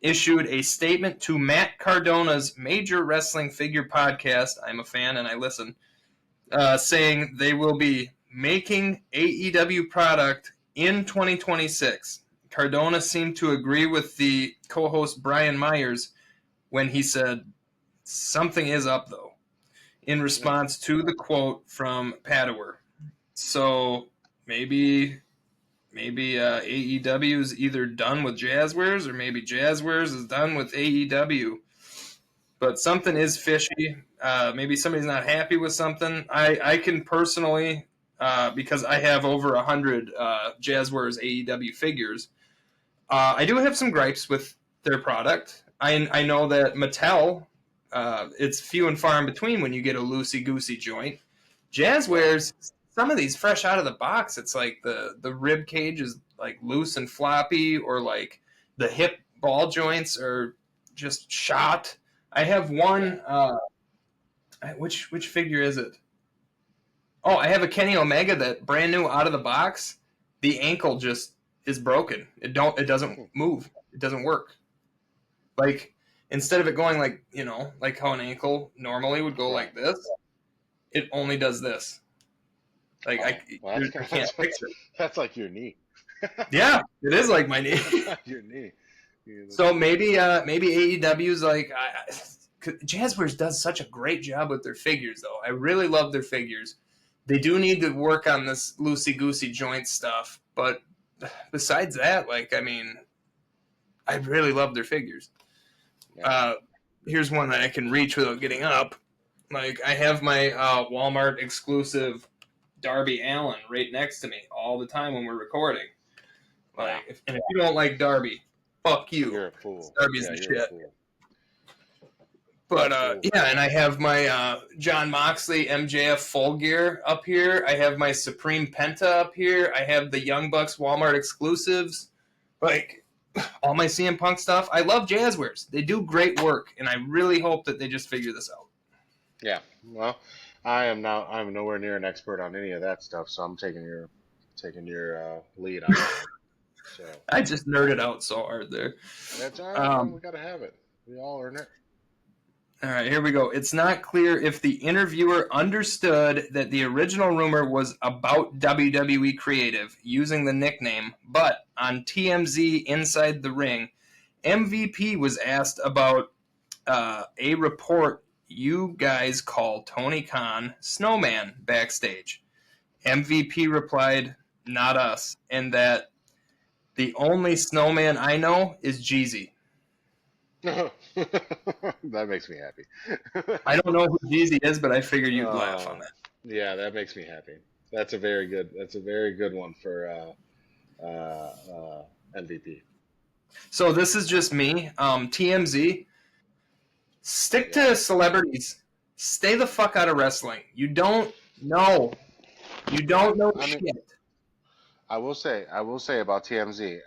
issued a statement to Matt Cardona's Major Wrestling Figure podcast. I'm a fan and I listen, saying they will be making AEW product in 2026. Cardona seemed to agree with the co-host Brian Myers when he said, "Something is up, though," in yeah. response to the quote from Padower. So maybe AEW is either done with Jazzwares or maybe Jazzwares is done with AEW. But something is fishy. Maybe somebody's not happy with something. I can personally, because I have over 100 Jazzwares AEW figures, I do have some gripes with their product. I know that Mattel, it's few and far in between when you get a loosey goosey joint. Right. Jazzwares, some of these fresh out of the box, it's like the rib cage is like loose and floppy, or like the hip ball joints are just shot. I have Yeah. one. Which figure is it? Oh, I have a Kenny Omega that brand new out of the box. The ankle just is broken. It doesn't Hmm. move. It doesn't work. Like, instead of it going like, like how an ankle normally would go Right. like this, it only does this. Like Oh, well, you can't fix it. that's like your knee. Yeah, it is like my knee. Your knee. You look So like maybe AEW's like Jazzwares does such a great job with their figures though. I really love their figures. They do need to work on this loosey goosey joint stuff, but besides that, like, I mean, I really love their figures. yeah. Uh, Here's one that I can reach without getting up. Like, I have my Walmart exclusive Darby Allin right next to me all the time when we're recording. Yeah. Like, and if you don't like Darby, fuck you. You're a fool. Darby's Yeah, the you're a shit. fool. You're a But fool. yeah, and I have my John Moxley MJF full gear up here. I have my Supreme Penta up here. I have the Young Bucks Walmart exclusives. Like, all my CM Punk stuff. I love Jazzwares. They do great work, and I really hope that they just figure this out. Yeah. Well, I'm nowhere near an expert on any of that stuff, so I'm taking your lead on that one. So I just nerded out so hard there. that's all right. Well, Um, we gotta have it. We all earn it. all right, here we go. It's not clear if the interviewer understood that the original rumor was about WWE Creative using the nickname, but on TMZ Inside the Ring, MVP was asked about a report you guys call Tony Khan Snowman backstage. MVP replied, "Not us," and that the only snowman I know is Jeezy. That makes me happy. I don't know who Jeezy is, but I figured you'd laugh on Oh, that. yeah, that makes me happy. That's a very good. That's a very good one for MVP. So this is just me. TMZ, stick Yeah, to celebrities. Stay the fuck out of wrestling. You don't know. You don't know I mean, shit. I will say about TMZ.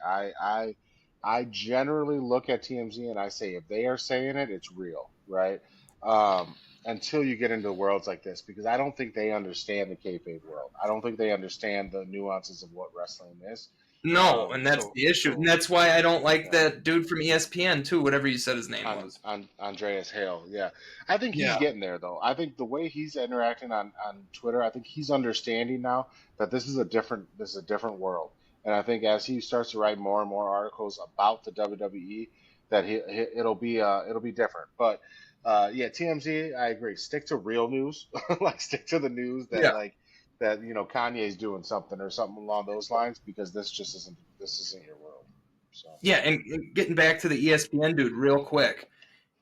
I generally look at TMZ and I say if they are saying it, it's real, right? um, until you get into worlds like this, because I don't think they understand the kayfabe world. I don't think they understand the nuances of what wrestling is. No, and that's So the issue, and so that's why I don't like yeah. that dude from ESPN too. Whatever you said his name was. On Andreas Hale. Yeah, I think he's Yeah, getting there though. I think the way he's interacting on Twitter, I think he's understanding now that this is a different world. And I think as he starts to write more and more articles about the WWE, that it'll be different. But yeah, TMZ, I agree. Stick to real news, like stick to the news that yeah, that Kanye's doing something or something along those lines, because this isn't your world. So yeah. And getting back to the ESPN dude, real quick.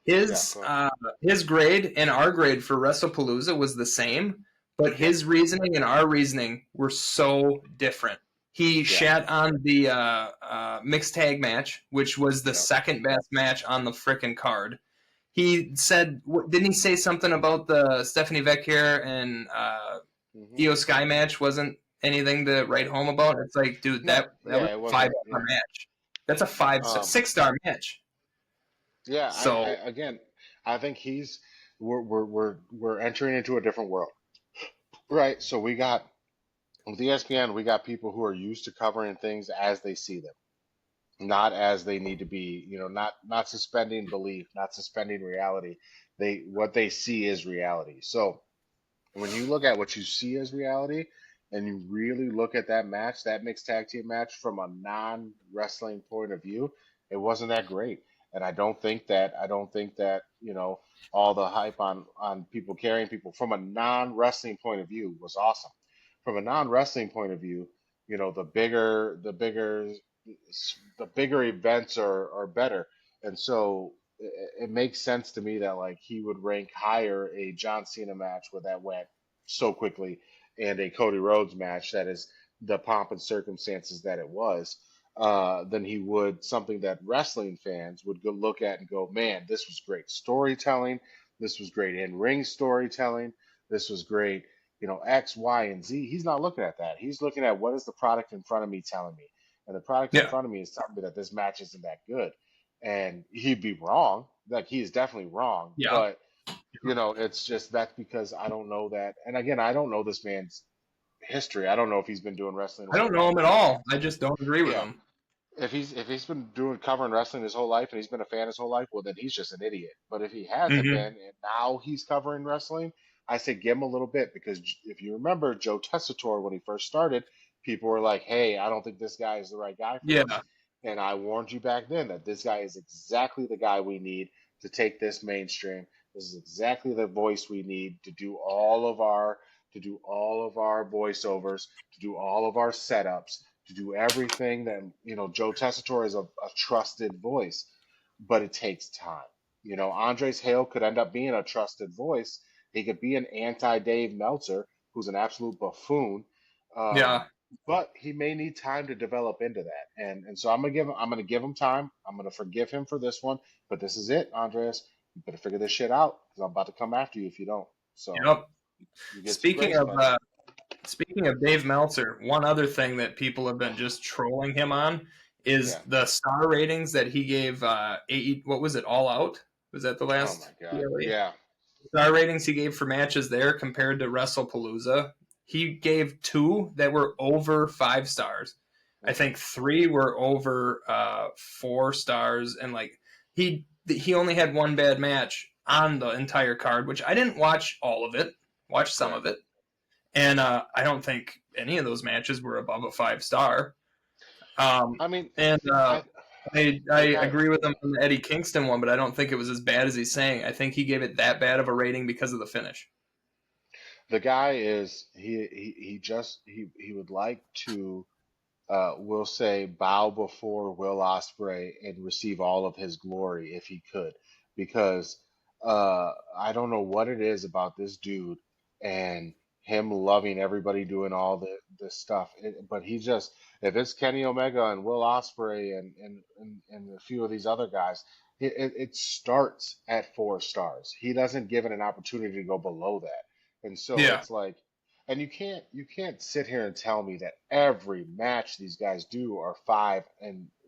yeah, His go ahead. uh, his grade and our grade for WrestlePalooza was the same, but Yep. his reasoning and our reasoning were so different. He Yeah. shat on the mixed tag match, which was the Yep. second best match on the frickin' card. He said, didn't he say something about the Stephanie Vecchier and Hmm. Io Sky match wasn't anything to write home about? It's like, dude, No, that was yeah, it a five wasn't. star Yeah. match. That's a five Um, 6 star match. yeah, I So again, I think we're entering into a different world. Right. So we got with ESPN, we got people who are used to covering things as they see them, not as they need to be, not suspending belief, not suspending reality. What they see is reality. So when you look at what you see as reality and you really look at that match, that mixed tag team match from a non-wrestling point of view, it wasn't that great. And I don't think that, all the hype on people carrying people from a non-wrestling point of view was awesome. From a non-wrestling point of view, the bigger events are better. And so it makes sense to me that like he would rank higher a John Cena match where that went so quickly, and a Cody Rhodes match that is the pomp and circumstances that it was, than he would something that wrestling fans would go look at and go, man, this was great storytelling. This was great in ring storytelling. This was great, X, Y, and Z. He's not looking at that. He's looking at what is the product in front of me telling me. And the product in yeah, front of me is telling me that this match isn't that good. And he'd be wrong. Like he is definitely wrong. yeah. But it's just that's because I don't know that. And again, I don't know this man's history. I don't know if he's been doing wrestling his I whole don't know life. him at all. I just don't agree with Yeah. him. If he's been doing covering wrestling his whole life and he's been a fan his whole life, well then he's just an idiot. But if he hasn't Hmm. been and now he's covering wrestling, I say give him a little bit, because if you remember Joe Tessitore when he first started, people were like, "Hey, I don't think this guy is the right guy for Yeah, this." And I warned you back then that this guy is exactly the guy we need to take this mainstream. This is exactly the voice we need to do all of our voiceovers, to do all of our setups, to do everything that Joe Tessitore is a trusted voice, but it takes time. Andres Hale could end up being a trusted voice. He could be an anti Dave Meltzer, who's an absolute buffoon. yeah. Um, but he may need time to develop into that, and so I'm gonna give him time. I'm gonna forgive him for this one, but this is it, Andres. You better figure this shit out, because I'm about to come after you if you don't. So Yep. you get some Speaking grace, of buddy. speaking of Dave Meltzer, one other thing that people have been just trolling him on is Yeah. the star ratings that he gave. What was it? All Out? Was that the Oh my last God. PLE? Yeah. Star ratings he gave for matches there compared to WrestlePalooza. He gave two that were over 5 stars. I Hmm. think three were over 4 stars, and like he only had one bad match on the entire card, which I didn't watch all of it, watched some Right. of it, and I don't think any of those matches were above a 5 star. I mean, And I I the guy. agree with him Yeah. on the Eddie Kingston one, but I don't think it was as bad as he's saying. I think he gave it that bad of a rating because of the finish. The guy is he just he would like to we'll say bow before Will Ospreay and receive all of his glory if he could, because I don't know what it is about this dude and him loving everybody doing all this stuff, but he just, if it's Kenny Omega and Will Ospreay and a few of these other guys, it starts at 4 stars. He doesn't give it an opportunity to go below that, and so Yeah. it's like. And you can't sit here and tell me that every match these guys do are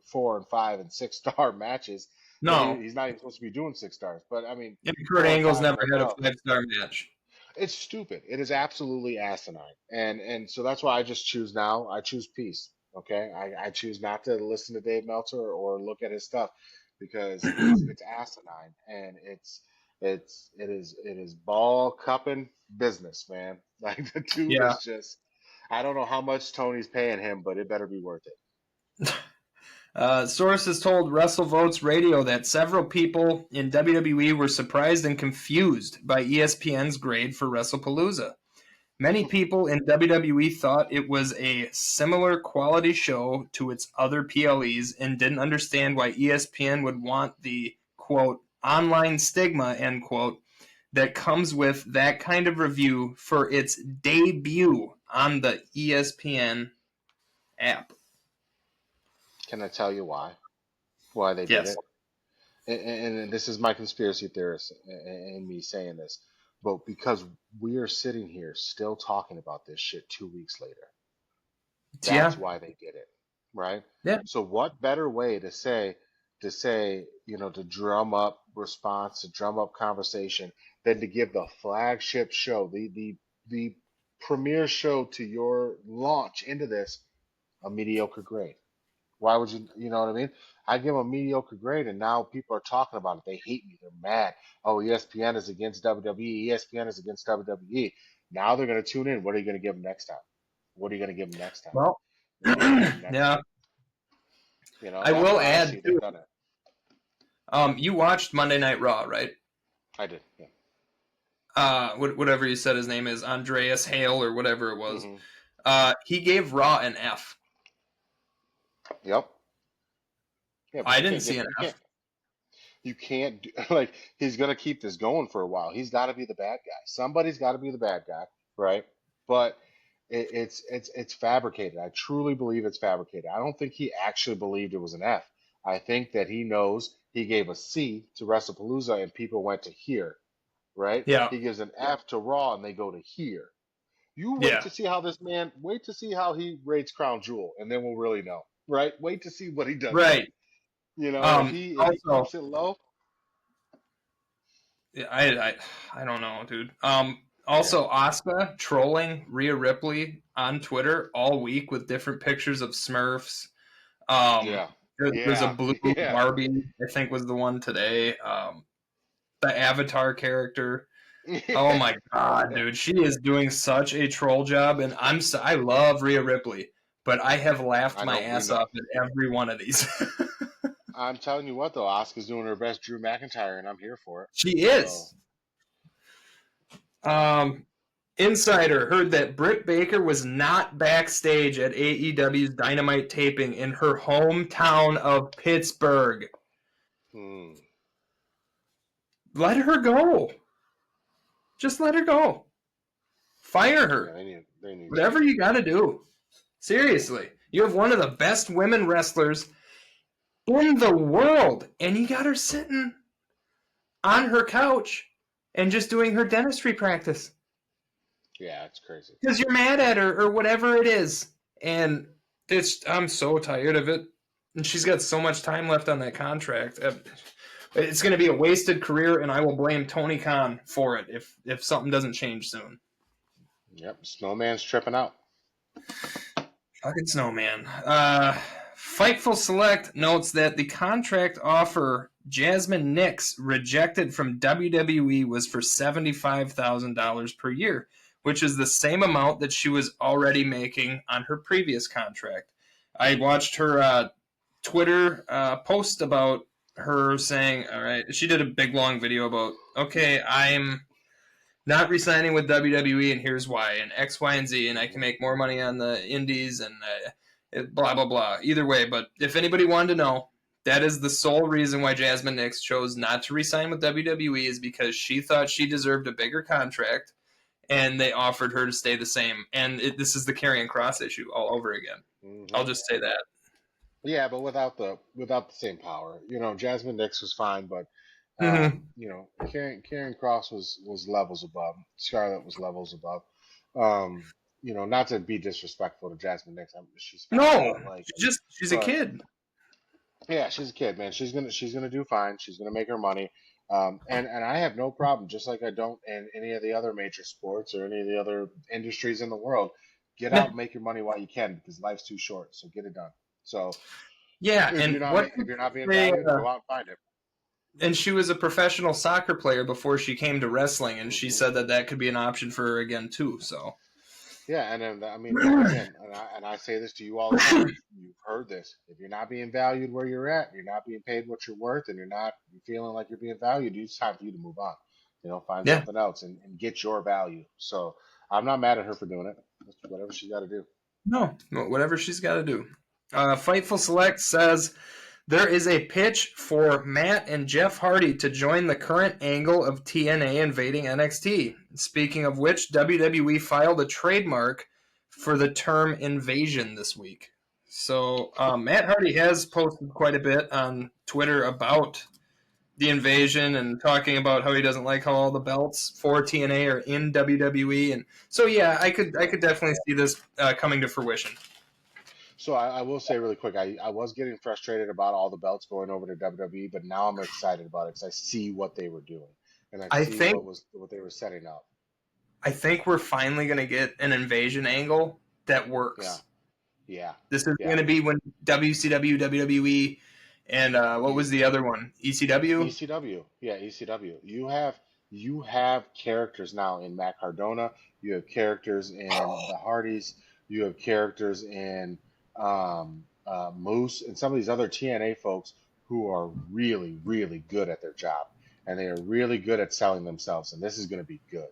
4 and 5 and 6-star matches. No, He's not even supposed to be doing 6 stars. But I mean, and Kurt 4 and 5 Angle's never and had a above. 5-star match. It's stupid. It is absolutely asinine. And so that's why I just choose now. I choose peace. Okay. I choose not to listen to Dave Meltzer or look at his stuff because it's asinine and it is ball cupping business, man. Like the dude Yeah. is just I don't know how much Tony's paying him, but it better be worth it. Sources told WrestleVotes Radio that several people in WWE were surprised and confused by ESPN's grade for WrestlePalooza. Many people in WWE thought it was a similar quality show to its other PLEs and didn't understand why ESPN would want the, quote, online stigma, end quote, that comes with that kind of review for its debut on the ESPN app. Can I tell you why they did Yes. it? And this is my conspiracy theorist and me saying this, but because we are sitting here still talking about this shit 2 weeks later, Yeah. that's why they did it, right? Yeah. So what better way to say, to drum up response, to drum up conversation, than to give the flagship show, the premier show to your launch into this, a mediocre grade? Why would you know what I mean? I give them a mediocre grade, and now people are talking about it. They hate me. They're mad. Oh, ESPN is against WWE. ESPN is against WWE. Now they're going to tune in. What are you going to give them next time? What are you going to give them next time? Well, What are you going to give them next yeah. time? I That's will where I add see too. they've done it. You watched Monday Night Raw, right? I did. Yeah. Whatever you said his name is, Andreas Hale or whatever it was. He gave Raw an F. Yep. Yeah, but I you didn't can't see give an you F. can't you can't do, like he's gonna keep this going for a while. He's got to be the bad guy. Somebody's got to be the bad guy, right? But it's fabricated. I truly believe it's fabricated. I don't think he actually believed it was an F. I think that he knows he gave a C to WrestlePalooza and people went to here, right? Yeah. He gives an F to Raw and they go to here. You wait Yeah. to see how this man, wait to see how he rates Crown Jewel, and then we'll really know, right? Wait to see what he does there. Right. If he Also, keeps it low, I don't know, dude. yeah, Also, Asuka trolling Rhea Ripley on Twitter all week with different pictures of Smurfs. yeah, There's a yeah, blue yeah, Barbie, I think was the one today. The Avatar character. Oh yeah, my god, yeah. dude, she is doing such a troll job, and I love Rhea Ripley, but I have laughed I my know we ass know. off at every one of these. I'm telling you what though, Asuka's doing her best Drew McIntyre, and I'm here for it. She So is. Um, Insider heard that Britt Baker was not backstage at AEW's Dynamite taping in her hometown of Pittsburgh. hmm. Let her go. Just let her go. Fire Yeah, her. they need to. Whatever you got to do. Seriously. You have one of the best women wrestlers in the world, and you got her sitting on her couch and just doing her dentistry practice Yeah, it's crazy. because you're mad at her or whatever it is. And I'm so tired of it. And she's got so much time left on that contract. It's going to be a wasted career, and I will blame Tony Khan for it if something doesn't change soon. Yep, Snowman's tripping out. Fucking snowman. Fightful Select notes that the contract offer Jasmine Nix rejected from WWE was for $75,000 per year, which is the same amount that she was already making on her previous contract. I watched her Twitter post about her saying, all right, she did a big long video about, okay, I'm not re-signing with WWE, and here's why, and X, Y, and Z, and I can make more money on the indies, and blah, blah, blah. Either way, but if anybody wanted to know, that is the sole reason why Jasmine Nix chose not to re-sign with WWE is because she thought she deserved a bigger contract, and they offered her to stay the same. And this is the Karrion Kross issue all over again. Hmm. I'll just say that. Yeah, but without the same power. Jasmine Nix was fine, but Mm-hmm. Karen Cross was levels above. Scarlett was levels above. Not to be disrespectful to Jasmine Nix, she's fine, No, but like, she's a but kid. Yeah, she's a kid, man. She's gonna do fine. She's gonna make her money. And I have no problem, just like I don't in any of the other major sports or any of the other industries in the world. Get out Yeah, and make your money while you can because life's too short. So get it done. So yeah. if And you're not what if you're not being they, valued, go out and find it. and she was a professional soccer player before she came to wrestling, and she Hmm. said that that could be an option for her again too. So Yeah, and then I mean, again, and I say this to you all the time. You've heard this. If you're not being valued where you're at, you're not being paid what you're worth, and you're feeling like you're being valued, it's time for you to move on. Find yeah, something else and get your value. So I'm not mad at her for doing it. That's whatever she's got to do. no, whatever she's got to do. Fightful Select says there is a pitch for Matt and Jeff Hardy to join the current angle of TNA invading NXT. Speaking of which, WWE filed a trademark for the term invasion this week. So Matt Hardy has posted quite a bit on Twitter about the invasion and talking about how he doesn't like how all the belts for TNA are in WWE. And so yeah, I could definitely see this coming to fruition. So I will say really quick, I was getting frustrated about all the belts going over to WWE, but now I'm excited about it because I see what they were doing and I I see think what they were setting up. I think we're finally going to get an invasion angle that Yeah, works. yeah, This is yeah. going to be when WCW, WWE, and what was the other one? ECW? ECW, yeah, ECW. You have characters now in Matt Cardona. You have characters in the Hardys. You have characters in Moose and some of these other TNA folks who are really, really good at their job, and they are really good at selling themselves. And this is going to be good.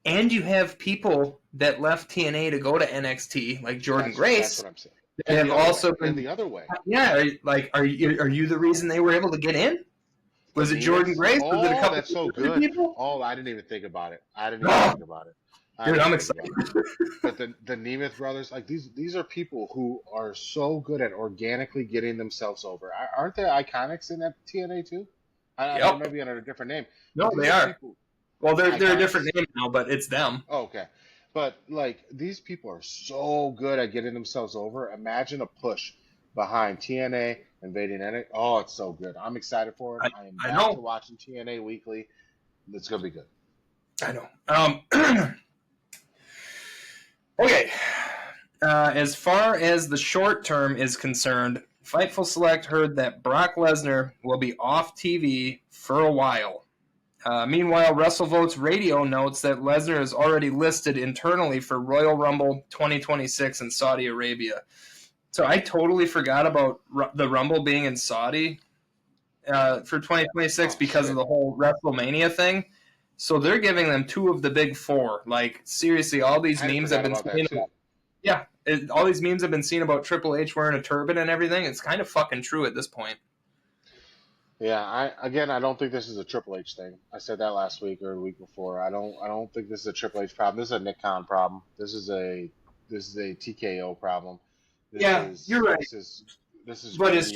And you have people that left TNA to go to NXT, like Jordan That's Grace, what I'm saying. that And the have other way, also and been, the other way. yeah, are you the reason they were able to get in? The Was it Jordan Nemeths. Grace? Was it a Oh, couple that's so other good. people? Oh, I didn't even think about it. I didn't even Oh, think about it. I dude, didn't I'm even think excited. about it. But the Nemeth brothers, like these are people who are so good at organically getting themselves over. Aren't there Iconics in that TNA too? They Yep. might be under a different name, No, but these they are are. people Well, they're a different Iconics. name now, but it's them. Oh, okay, but like these people are so good at getting themselves over. Imagine a push behind TNA invading NXT. Oh, it's so good. I'm excited for it. I, I am I back to know. watching TNA weekly. It's gonna be good. I know. Okay. As far as the short term is concerned, Fightful Select heard that Brock Lesnar will be off TV for a while. Meanwhile, WrestleVotes Radio notes that Lesnar is already listed internally for Royal Rumble 2026 in Saudi Arabia. So I totally forgot about the Rumble being in Saudi for 2026 Oh because of shit! the whole WrestleMania thing. So they're giving them two of the big four. Like seriously, all these I memes have forgot been about that seen too. about, yeah, all these memes have been seen about Triple H wearing a turban and everything. It's kind of fucking true at this point. Yeah, I don't think this is a Triple H thing. I said that last week or the week before. I don't think this is a Triple H problem. This is a Nick Khan problem. This is a TKO problem. This Yeah, you're is right. this is this is But greedy. is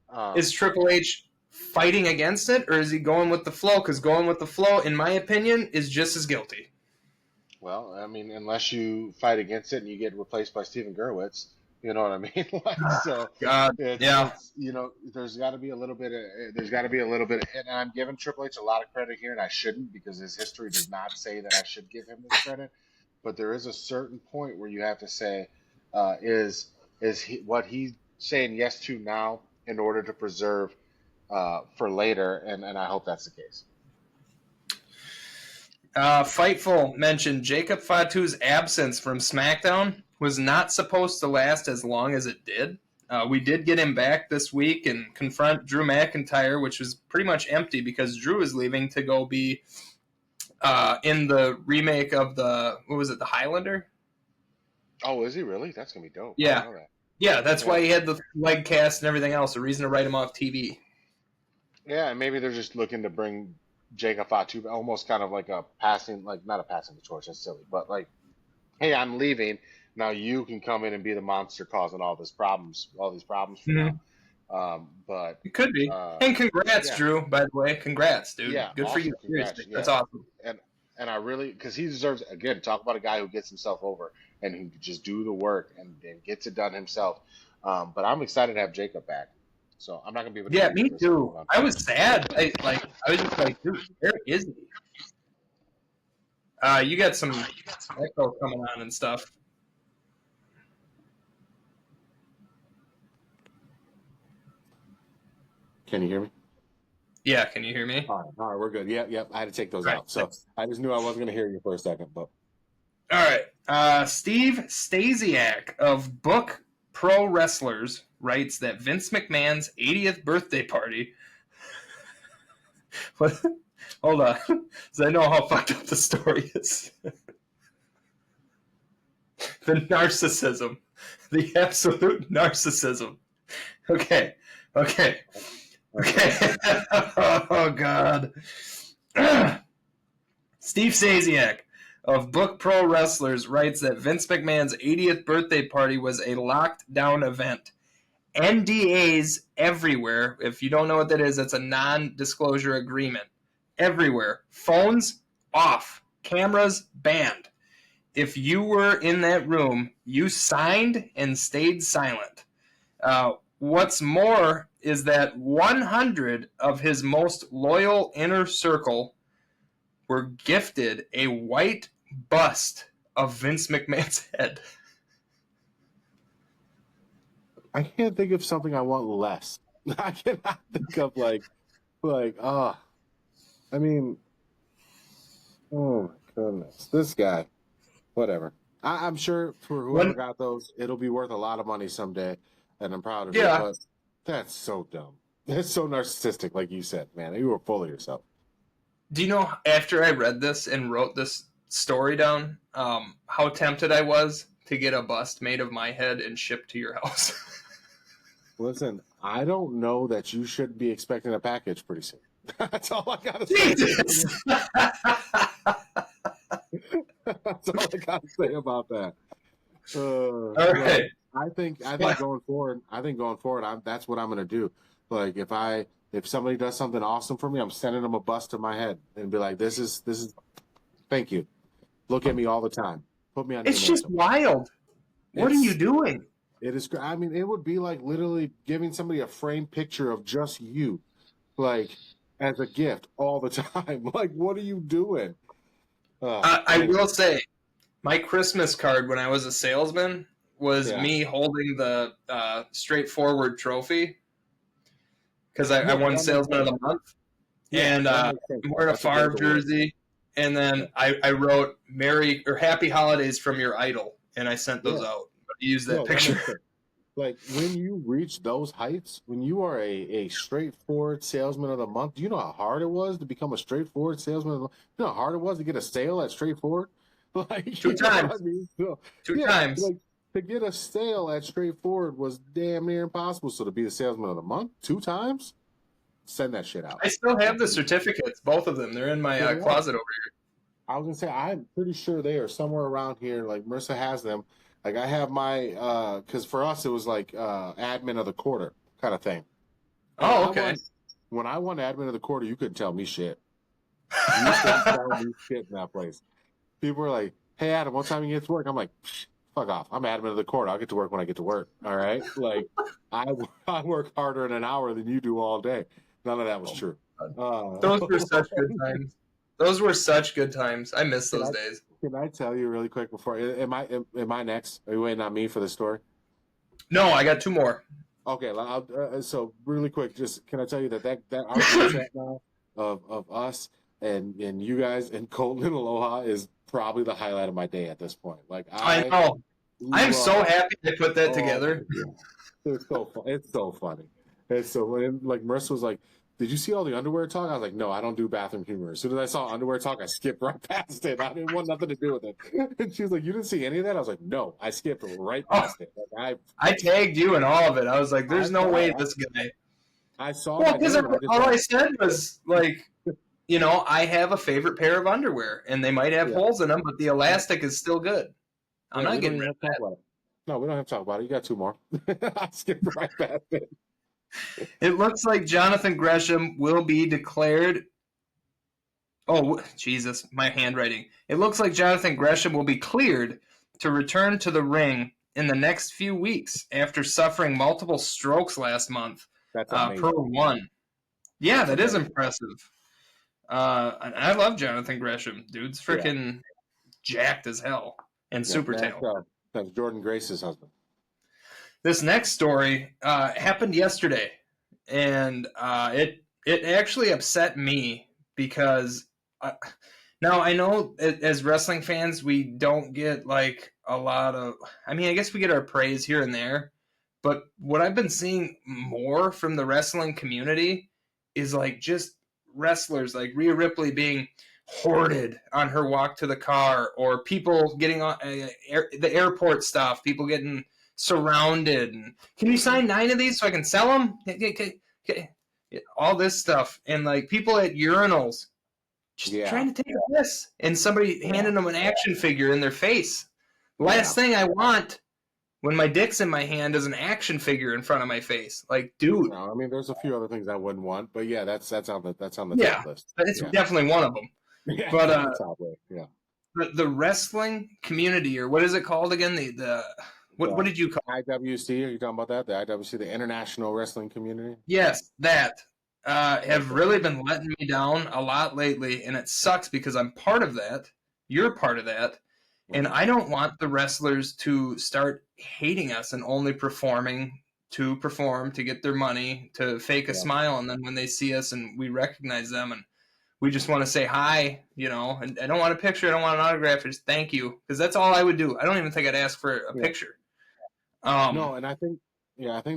Um, Triple H fighting against it, or is he going with the flow? Because going with the flow, in my opinion, is just as guilty. well, I mean, unless you fight against it and you get replaced by Steven Gerwitz, you know what I mean? Like so, God, it's yeah, it's there's got to be a little bit, and I'm giving Triple H a lot of credit here, and I shouldn't because his history does not say that I should give him this credit. But there is a certain point where you have to say, is what he's saying yes to now in order to preserve for later, and I hope that's the case. Fightful mentioned Jacob Fatu's absence from SmackDown was not supposed to last as long as it did. We did get him back this week and confront Drew McIntyre, which was pretty much empty because Drew is leaving to go be in the remake of the Highlander? Oh, is he really? That's gonna be dope. I didn't Yeah. know that. Yeah, that's why Yeah. he had the leg cast and everything else, a reason to write him off TV. Yeah, and maybe they're just looking to bring Jacob Fatu almost kind of like a passing, like not a passing the torch, that's silly, but like, hey, I'm leaving. Now you can come in and be the monster causing all these problems for now. Mm-hmm. But It could be. uh, And congrats, yeah, Drew, by the way. Congrats, dude. yeah, Good for you. awesome, congrats, Seriously. That's yeah, awesome. and and I really because he deserves again. Talk about a guy who gets himself over and who can just do the work and gets it done himself. But I'm excited to have Jacob back. So I'm not gonna be able to Yeah, hear you me for a second. Hold too. on. I was sad. I was just like, dude, where is he? You got some echo coming on and stuff. Can you hear me? Yeah, can you hear me? All right, we're good. Yep. I had to take those All right, out. So thanks. I just knew I wasn't going to hear you for a second, but All right. Steve Stasiak of Book Pro Wrestlers writes that Vince McMahon's 80th birthday party. What? Hold on, because I know how fucked up the story is. The narcissism, the absolute narcissism. Okay. Oh God. Steve Stasiak of Book Pro Wrestlers writes that Vince McMahon's 80th birthday party was a locked down event. NDAs everywhere. If you don't know what that is, that's a non-disclosure agreement. Everywhere. Phones off. Cameras banned. If you were in that room, you signed and stayed silent. What's more is that 100 of his most loyal inner circle were gifted a white bust of Vince McMahon's head. I can't think of something I want less. I cannot think of I mean, oh my goodness, this guy. Whatever. I'm sure for whoever got those, it'll be worth a lot of money someday, and I'm proud of it. But that's so dumb. That's so narcissistic, like you said, man. You were full of yourself. Do you know, after I read this and wrote this story down, how tempted I was to get a bust made of my head and shipped to your house? Listen, I don't know that you should be expecting a package pretty soon. That's all I gotta say. That's all I gotta say about that. All right. I think going forward, that's what I'm gonna do. Like if somebody does something awesome for me, I'm sending them a bust to my head and be like, this is thank you. Look at me all the time. Put me on. It's just wild. What are you doing? It is. I mean, it would be like literally giving somebody a framed picture of just you, like as a gift all the time. Like, what are you doing? I will say, my Christmas card when I was a salesman was me holding the straightforward trophy because I won Salesman of the Month, and I'm wearing a Favre jersey, and then I wrote "Merry" or "Happy Holidays" from your idol, and I sent those out. Use that picture. Like when you reach those heights, when you are a straightforward salesman of the month, do you know how hard it was to become a straightforward salesman of the month? You know how hard it was to get a sale at straightforward? Like two times. I mean? Two times. Like, to get a sale at straightforward was damn near impossible. So to be the salesman of the month 2 times, send that shit out. I still have the certificates, both of them. They're in my closet over here. I was gonna say I'm pretty sure they are somewhere around here. Like Marissa has them. Like I have my, because for us it was like admin of the quarter kind of thing. Oh, okay. When I won admin of the quarter, you couldn't tell me shit. You couldn't tell me shit in that place. People were like, "Hey Adam, what time you get to work?" I'm like, "Fuck off! I'm admin of the quarter. I'll get to work when I get to work." All right, like I work harder in an hour than you do all day. None of that was true. Those were such good times. Those were such good times. I miss those days. Can I tell you really quick before? Am I next? Are you waiting on me for the story? No, I got 2 more. Okay, so really quick, just can I tell you that our chat now of us and you guys and Colton and Aloha is probably the highlight of my day at this point. Like I know. I'm so happy they put that together. It's so fun. It's so funny. It's so like Marissa was like, "Did you see all the underwear talk?" I was like, "No, I don't do bathroom humor." As soon as I saw underwear talk, I skipped right past it. I didn't want nothing to do with it. And she was like, "You didn't see any of that?" I was like, "No, I skipped right past it." Like, I tagged you in all of it. I was like, "There's no way this guy." I saw. Well, because all I said was like, you know, I have a favorite pair of underwear, and they might have holes in them, but the elastic is still good. I'm not getting rid of that. No, we don't have to talk about it. You got 2 more. I skipped right past it. It looks like Jonathan Gresham will be declared. Oh, Jesus, my handwriting. It looks like Jonathan Gresham will be cleared to return to the ring in the next few weeks after suffering multiple strokes last month. That's amazing. per one. Yeah, That's that is amazing. impressive. And I love Jonathan Gresham. Dude's freaking jacked as hell and Yeah, super talented. that's Jordan Grace's husband. This next story happened yesterday, and it actually upset me because now I know as wrestling fans we don't get like a lot of. I mean, I guess we get our praise here and there, but what I've been seeing more from the wrestling community is like just wrestlers like Rhea Ripley being hoarded on her walk to the car, or people getting on the airport stuff, people getting surrounded. And, can you sign 9 of these so I can sell them? All this stuff, and like people at urinals just trying to take a piss, and somebody handing them an action figure in their face. Last thing I want when my dick's in my hand is an action figure in front of my face. Like, dude. No, I mean, there's a few other things I wouldn't want, but yeah, that's on the top list. It's definitely one of them. Yeah, but top list. Yeah. The wrestling community, or what is it called again? What did you call it? IWC? Are you talking about that? The IWC, the International Wrestling Community? Yes, that have really been letting me down a lot lately, and it sucks because I'm part of that. You're part of that. And I don't want the wrestlers to start hating us and only performing to perform, to get their money, to fake a smile, and then when they see us and we recognize them and we just want to say hi, you know, and I don't want a picture, I don't want an autograph, just thank you, because that's all I would do. I don't even think I'd ask for a picture. No, and I think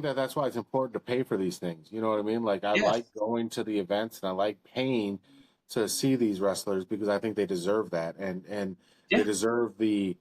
that's why it's important to pay for these things. You know what I mean? Like, I like going to the events and I like paying to see these wrestlers because I think they deserve that, and they deserve the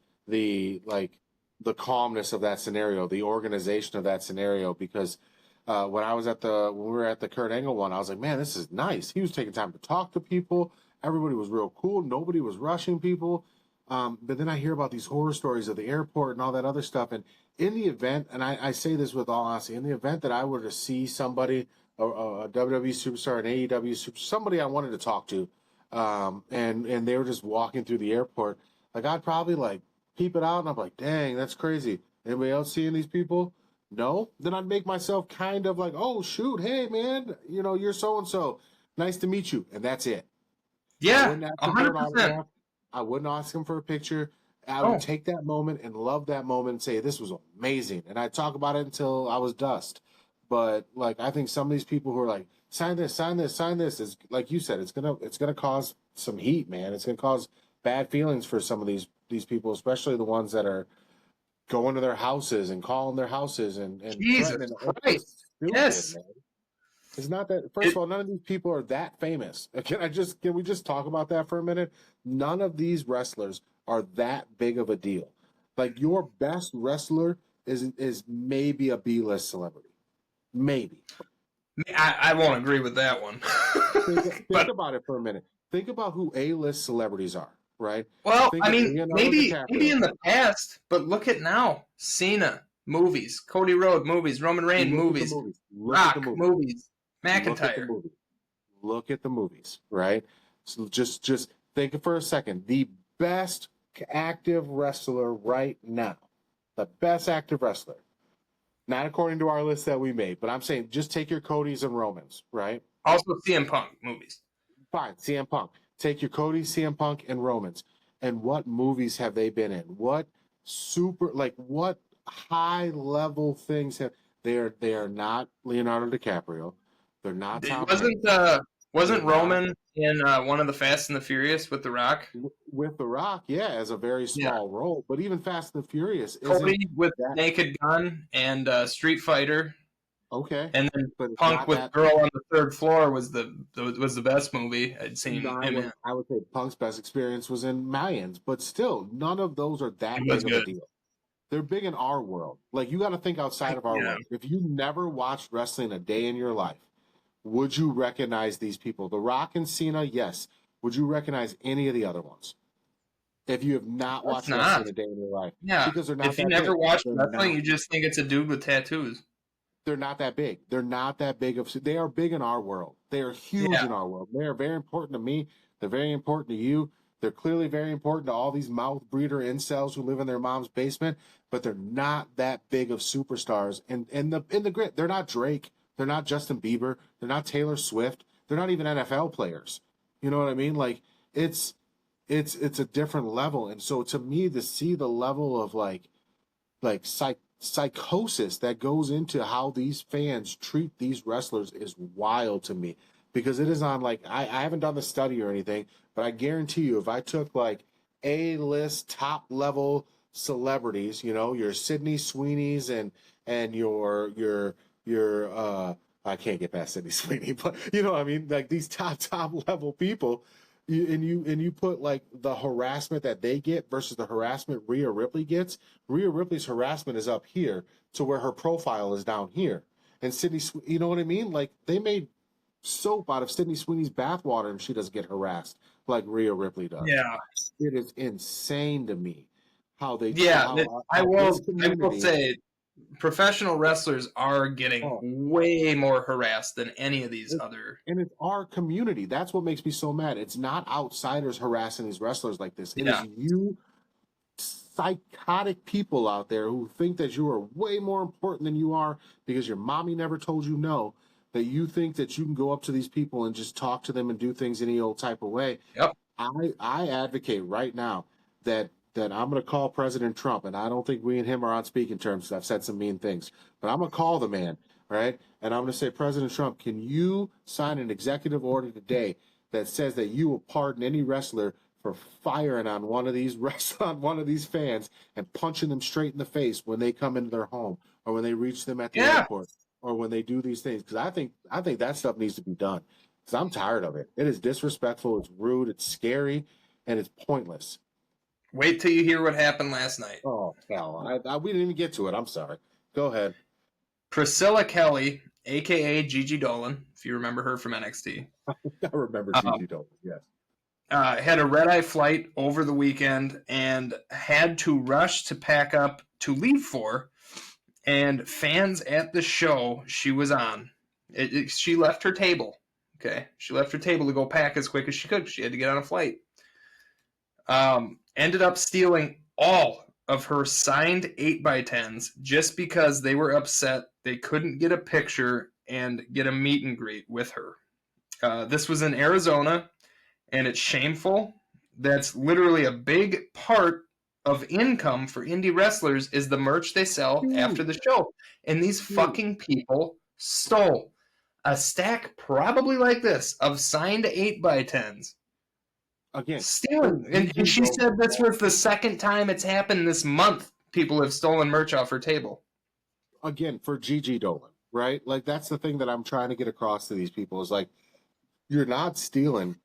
calmness of that scenario, the organization of that scenario. Because when we were at the Kurt Angle one, I was like, man, this is nice. He was taking time to talk to people. Everybody was real cool. Nobody was rushing people. But then I hear about these horror stories of the airport and all that other stuff. And in the event, and I say this with all honesty, in the event that I were to see somebody, a WWE superstar, an AEW superstar, somebody I wanted to talk to, and they were just walking through the airport, like, I'd probably like peep it out and I'm like, dang, that's crazy. Anybody else seeing these people? No? Then I'd make myself kind of like, oh, shoot, hey, man, you know, you're so-and-so. Nice to meet you. And that's it. Yeah, 100%. I wouldn't ask him for a picture. I would take that moment and love that moment and say, this was amazing. And I'd talk about it until I was dust. But like, I think some of these people who are like, sign this, sign this, sign this, is like you said, it's gonna cause some heat, man. It's gonna cause bad feelings for some of these people, especially the ones that are going to their houses and calling their houses and Jesus Christ. Yes. Man. It's not that. First of all, none of these people are that famous. Can we just talk about that for a minute? None of these wrestlers are that big of a deal. Like, your best wrestler is maybe a B-list celebrity, maybe. I won't agree with that one. Think about it for a minute. Think about who A-list celebrities are, right? Well, I mean, maybe in the past, but look at now. Cena, movies. Cody Rhodes, movies. Roman Reigns, movies. Rock, movies. McIntyre. Look at the movies, right? So just think for a second. The best active wrestler right now, the best active wrestler, not according to our list that we made, but I'm saying just take your Codys and Romans, right? Also CM Punk movies. Fine, CM Punk. Take your Cody, CM Punk, and Romans. And what movies have they been in? What high level things have they are not Leonardo DiCaprio. They're not Tom Hanks. Wasn't Roman in one of the Fast and the Furious with The Rock? With The Rock, yeah, as a very small role. But even Fast and the Furious Cody with Naked Gun and Street Fighter. Okay. And then Punk with Girl on the Third Floor was the best movie I'd seen him in. I would say Punk's best experience was in Mayans, but still, none of those are that big of a deal. They're big in our world. Like, you got to think outside of our world. If you never watched wrestling a day in your life, would you recognize these people? The Rock and Cena, yes. Would you recognize any of the other ones? If you have not watched wrestling a day in your life. Yeah. Because they're not if you never watched wrestling, you just think it's a dude with tattoos. They're not that big. They're not that big of. They are big in our world. They are huge in our world. They are very important to me. They're very important to you. They're clearly very important to all these mouth breeder incels who live in their mom's basement. But they're not that big of superstars. And in the grit, they're not Drake. They're not Justin Bieber. They're not Taylor Swift. They're not even NFL players. You know what I mean? Like it's a different level. And so to me, to see the level of psychosis that goes into how these fans treat these wrestlers is wild to me, because it is on like I haven't done the study or anything, but I guarantee you if I took like A-list top level celebrities, you know, your Sydney Sweeney's and your I can't get past Sydney Sweeney, but you know what I mean, like these top level people, you put like the harassment that they get versus the harassment Rhea Ripley gets. Rhea Ripley's harassment is up here to where her profile is down here. And you know what I mean? Like they made soap out of Sydney Sweeney's bathwater and she doesn't get harassed like Rhea Ripley does. Yeah. It is insane to me how they Yeah, I will community, say professional wrestlers are getting way more harassed than any of these other. and it's our community. That's what makes me so mad. It's not outsiders harassing these wrestlers like this. It is you psychotic people out there who think that you are way more important than you are because your mommy never told you no, that you think that you can go up to these people and just talk to them and do things any old type of way. Yep. I advocate right now that I'm going to call President Trump, and I don't think we and him are on speaking terms because I've said some mean things, but I'm going to call the man, right? And I'm going to say, President Trump, can you sign an executive order today that says that you will pardon any wrestler for firing on one of these fans and punching them straight in the face when they come into their home or when they reach them at the airport or when they do these things? Because I think that stuff needs to be done. Because I'm tired of it. It is disrespectful. It's rude. It's scary, and it's pointless. Wait till you hear what happened last night. Oh hell! We didn't even get to it. I'm sorry. Go ahead. Priscilla Kelly, aka Gigi Dolan, if you remember her from NXT. I remember Gigi Dolan. Yes. Had a red-eye flight over the weekend and had to rush to pack up to leave for. And fans at the show she was on, she left her table. Okay, she left her table to go pack as quick as she could. She had to get on a flight. Ended up stealing all of her signed 8x10s just because they were upset they couldn't get a picture and get a meet and greet with her. This was in Arizona, and it's shameful. That's literally a big part of income for indie wrestlers is the merch they sell after the show. And these fucking people stole a stack probably like this of signed 8x10s. Again, stealing. And she said this was the second time it's happened this month. People have stolen merch off her table. Again, for Gigi Dolan, right? Like that's the thing that I'm trying to get across to these people is like, you're not stealing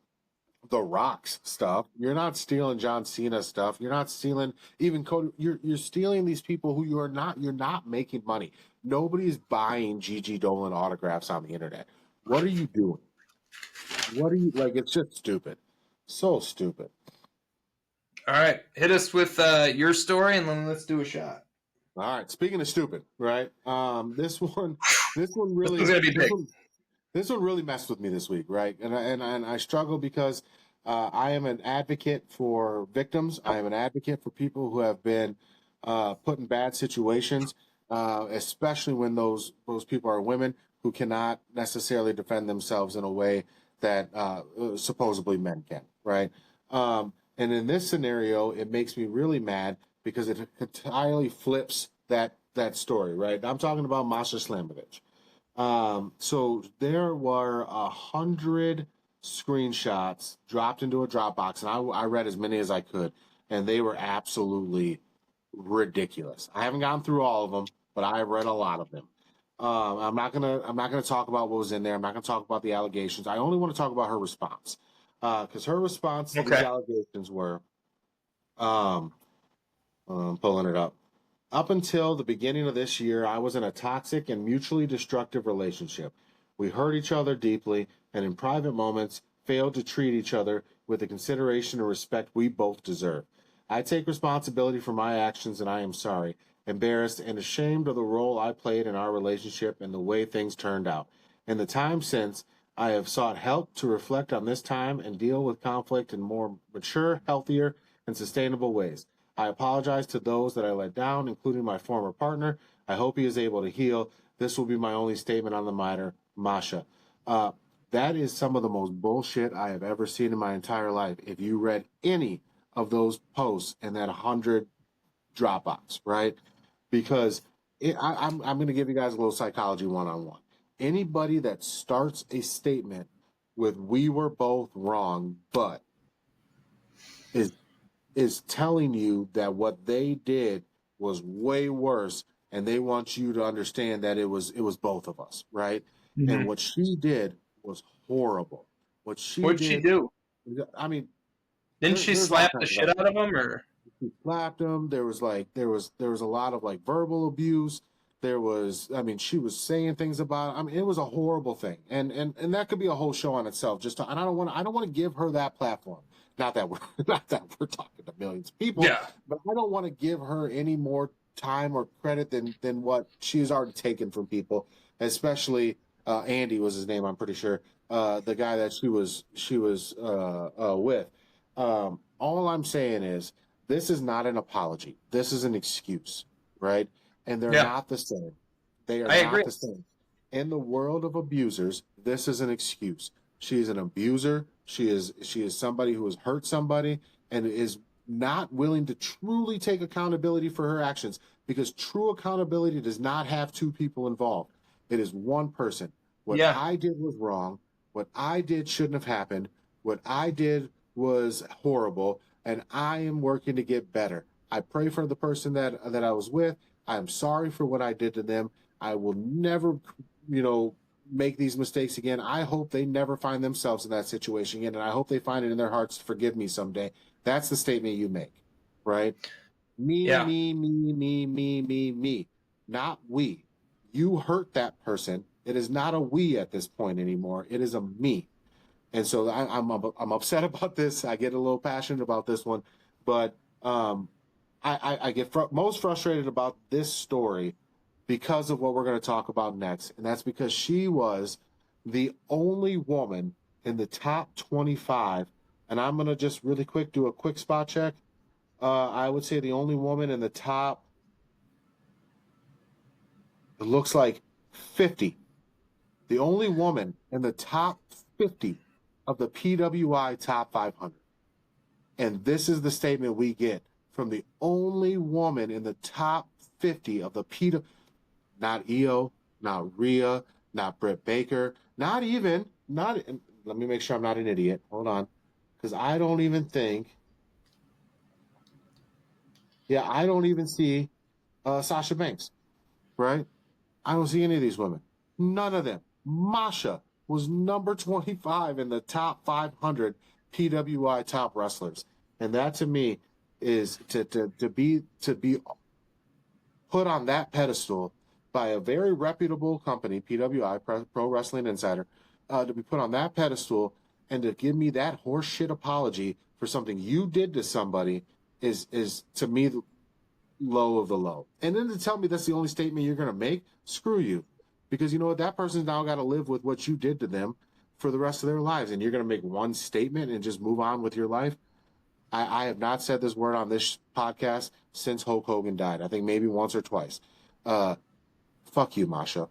The Rock's stuff. You're not stealing John Cena stuff. You're not stealing even Cody. You're stealing these people who you're not making money. Nobody's buying Gigi Dolan autographs on the internet. What are you doing? What are you like? It's just stupid. So stupid. All right, hit us with your story, and then let's do a shot. All right. Speaking of stupid, right? This one really This one's gonna be big. This one really messed with me this week, right? And I struggle because I am an advocate for victims. I am an advocate for people who have been put in bad situations, especially when those people are women who cannot necessarily defend themselves in a way that supposedly men can, right? And in this scenario, it makes me really mad because it entirely flips that story, right? I'm talking about Masha Slamovich. So there were 100 screenshots dropped into a Dropbox, and I read as many as I could, and they were absolutely ridiculous. I haven't gone through all of them, but I read a lot of them. I'm not gonna talk about what was in there. I'm not gonna talk about the allegations. I only want to talk about her response, because her response to these allegations were, I'm pulling it up. Up until the beginning of this year, I was in a toxic and mutually destructive relationship. We hurt each other deeply, and in private moments, failed to treat each other with the consideration and respect we both deserve. I take responsibility for my actions, and I am sorry, embarrassed, and ashamed of the role I played in our relationship and the way things turned out. In the time since, I have sought help to reflect on this time and deal with conflict in more mature, healthier, and sustainable ways. I apologize to those that I let down, including my former partner. I hope he is able to heal. This will be my only statement on the matter, Masha. That is some of the most bullshit I have ever seen in my entire life. If you read any of those posts in that 100 Dropbox, right? Because I'm going to give you guys a little psychology one-on-one. Anybody that starts a statement with "we were both wrong," but is telling you that what they did was way worse, and they want you to understand that it was both of us, right? And what she did was horrible. What she What'd she did, do? I mean, Didn't she there's all slap the kinds of shit out of him, or? she slapped him. There was a lot of like verbal abuse. There was, I mean, she was saying things about. I mean, it was a horrible thing, and that could be a whole show on itself. And I don't want to give her that platform. Not that we're not that we're talking to millions of people, Yeah. but I don't want to give her any more time or credit than what she has already taken from people, especially Andy was his name. I'm pretty sure the guy that she was with. All I'm saying is this is not an apology. This is an excuse, right? And they're Yeah. not the same. They are I not agree. the same. In the world of abusers, this is an excuse. She is an abuser. She is somebody who has hurt somebody and is not willing to truly take accountability for her actions, because true accountability does not have two people involved. It is one person. What Yeah. I did was wrong. What I did shouldn't have happened. What I did was horrible, and I am working to get better. I pray for the person that I was with. I am sorry for what I did to them. I will never, make these mistakes again. I hope they never find themselves in that situation again, and I hope they find it in their hearts to forgive me someday. That's the statement you make, right? Me, Yeah. me, me, me, me, me, me, not we. You hurt that person. It is not a we at this point anymore. It is a me. And so I'm upset about this. I get a little passionate about this one, but I get most frustrated about this story because of what we're going to talk about next, and that's because she was the only woman in the top 25. And I'm going to just really quick do a quick spot check. I would say the only woman in the top, it looks like 50. The only woman in the top 50 of the PWI top 500. And this is the statement we get from the only woman in the top 50 of the PWI. Not Io, not Rhea, not Britt Baker, not. Let me make sure I'm not an idiot. Hold on. Because I don't even think. Yeah, I don't even see Sasha Banks, right? I don't see any of these women. None of them. Masha was number 25 in the top 500 PWI top wrestlers. And that to me is to be put on that pedestal by a very reputable company, PWI, Pro Wrestling Insider, to be put on that pedestal and to give me that horse shit apology for something you did to somebody is to me low of the low. And then to tell me that's the only statement you're going to make, screw you. Because you know what? That person's now got to live with what you did to them for the rest of their lives. And you're going to make one statement and just move on with your life. I have not said this word on this podcast since Hulk Hogan died. I think maybe once or twice. Fuck you, Masha.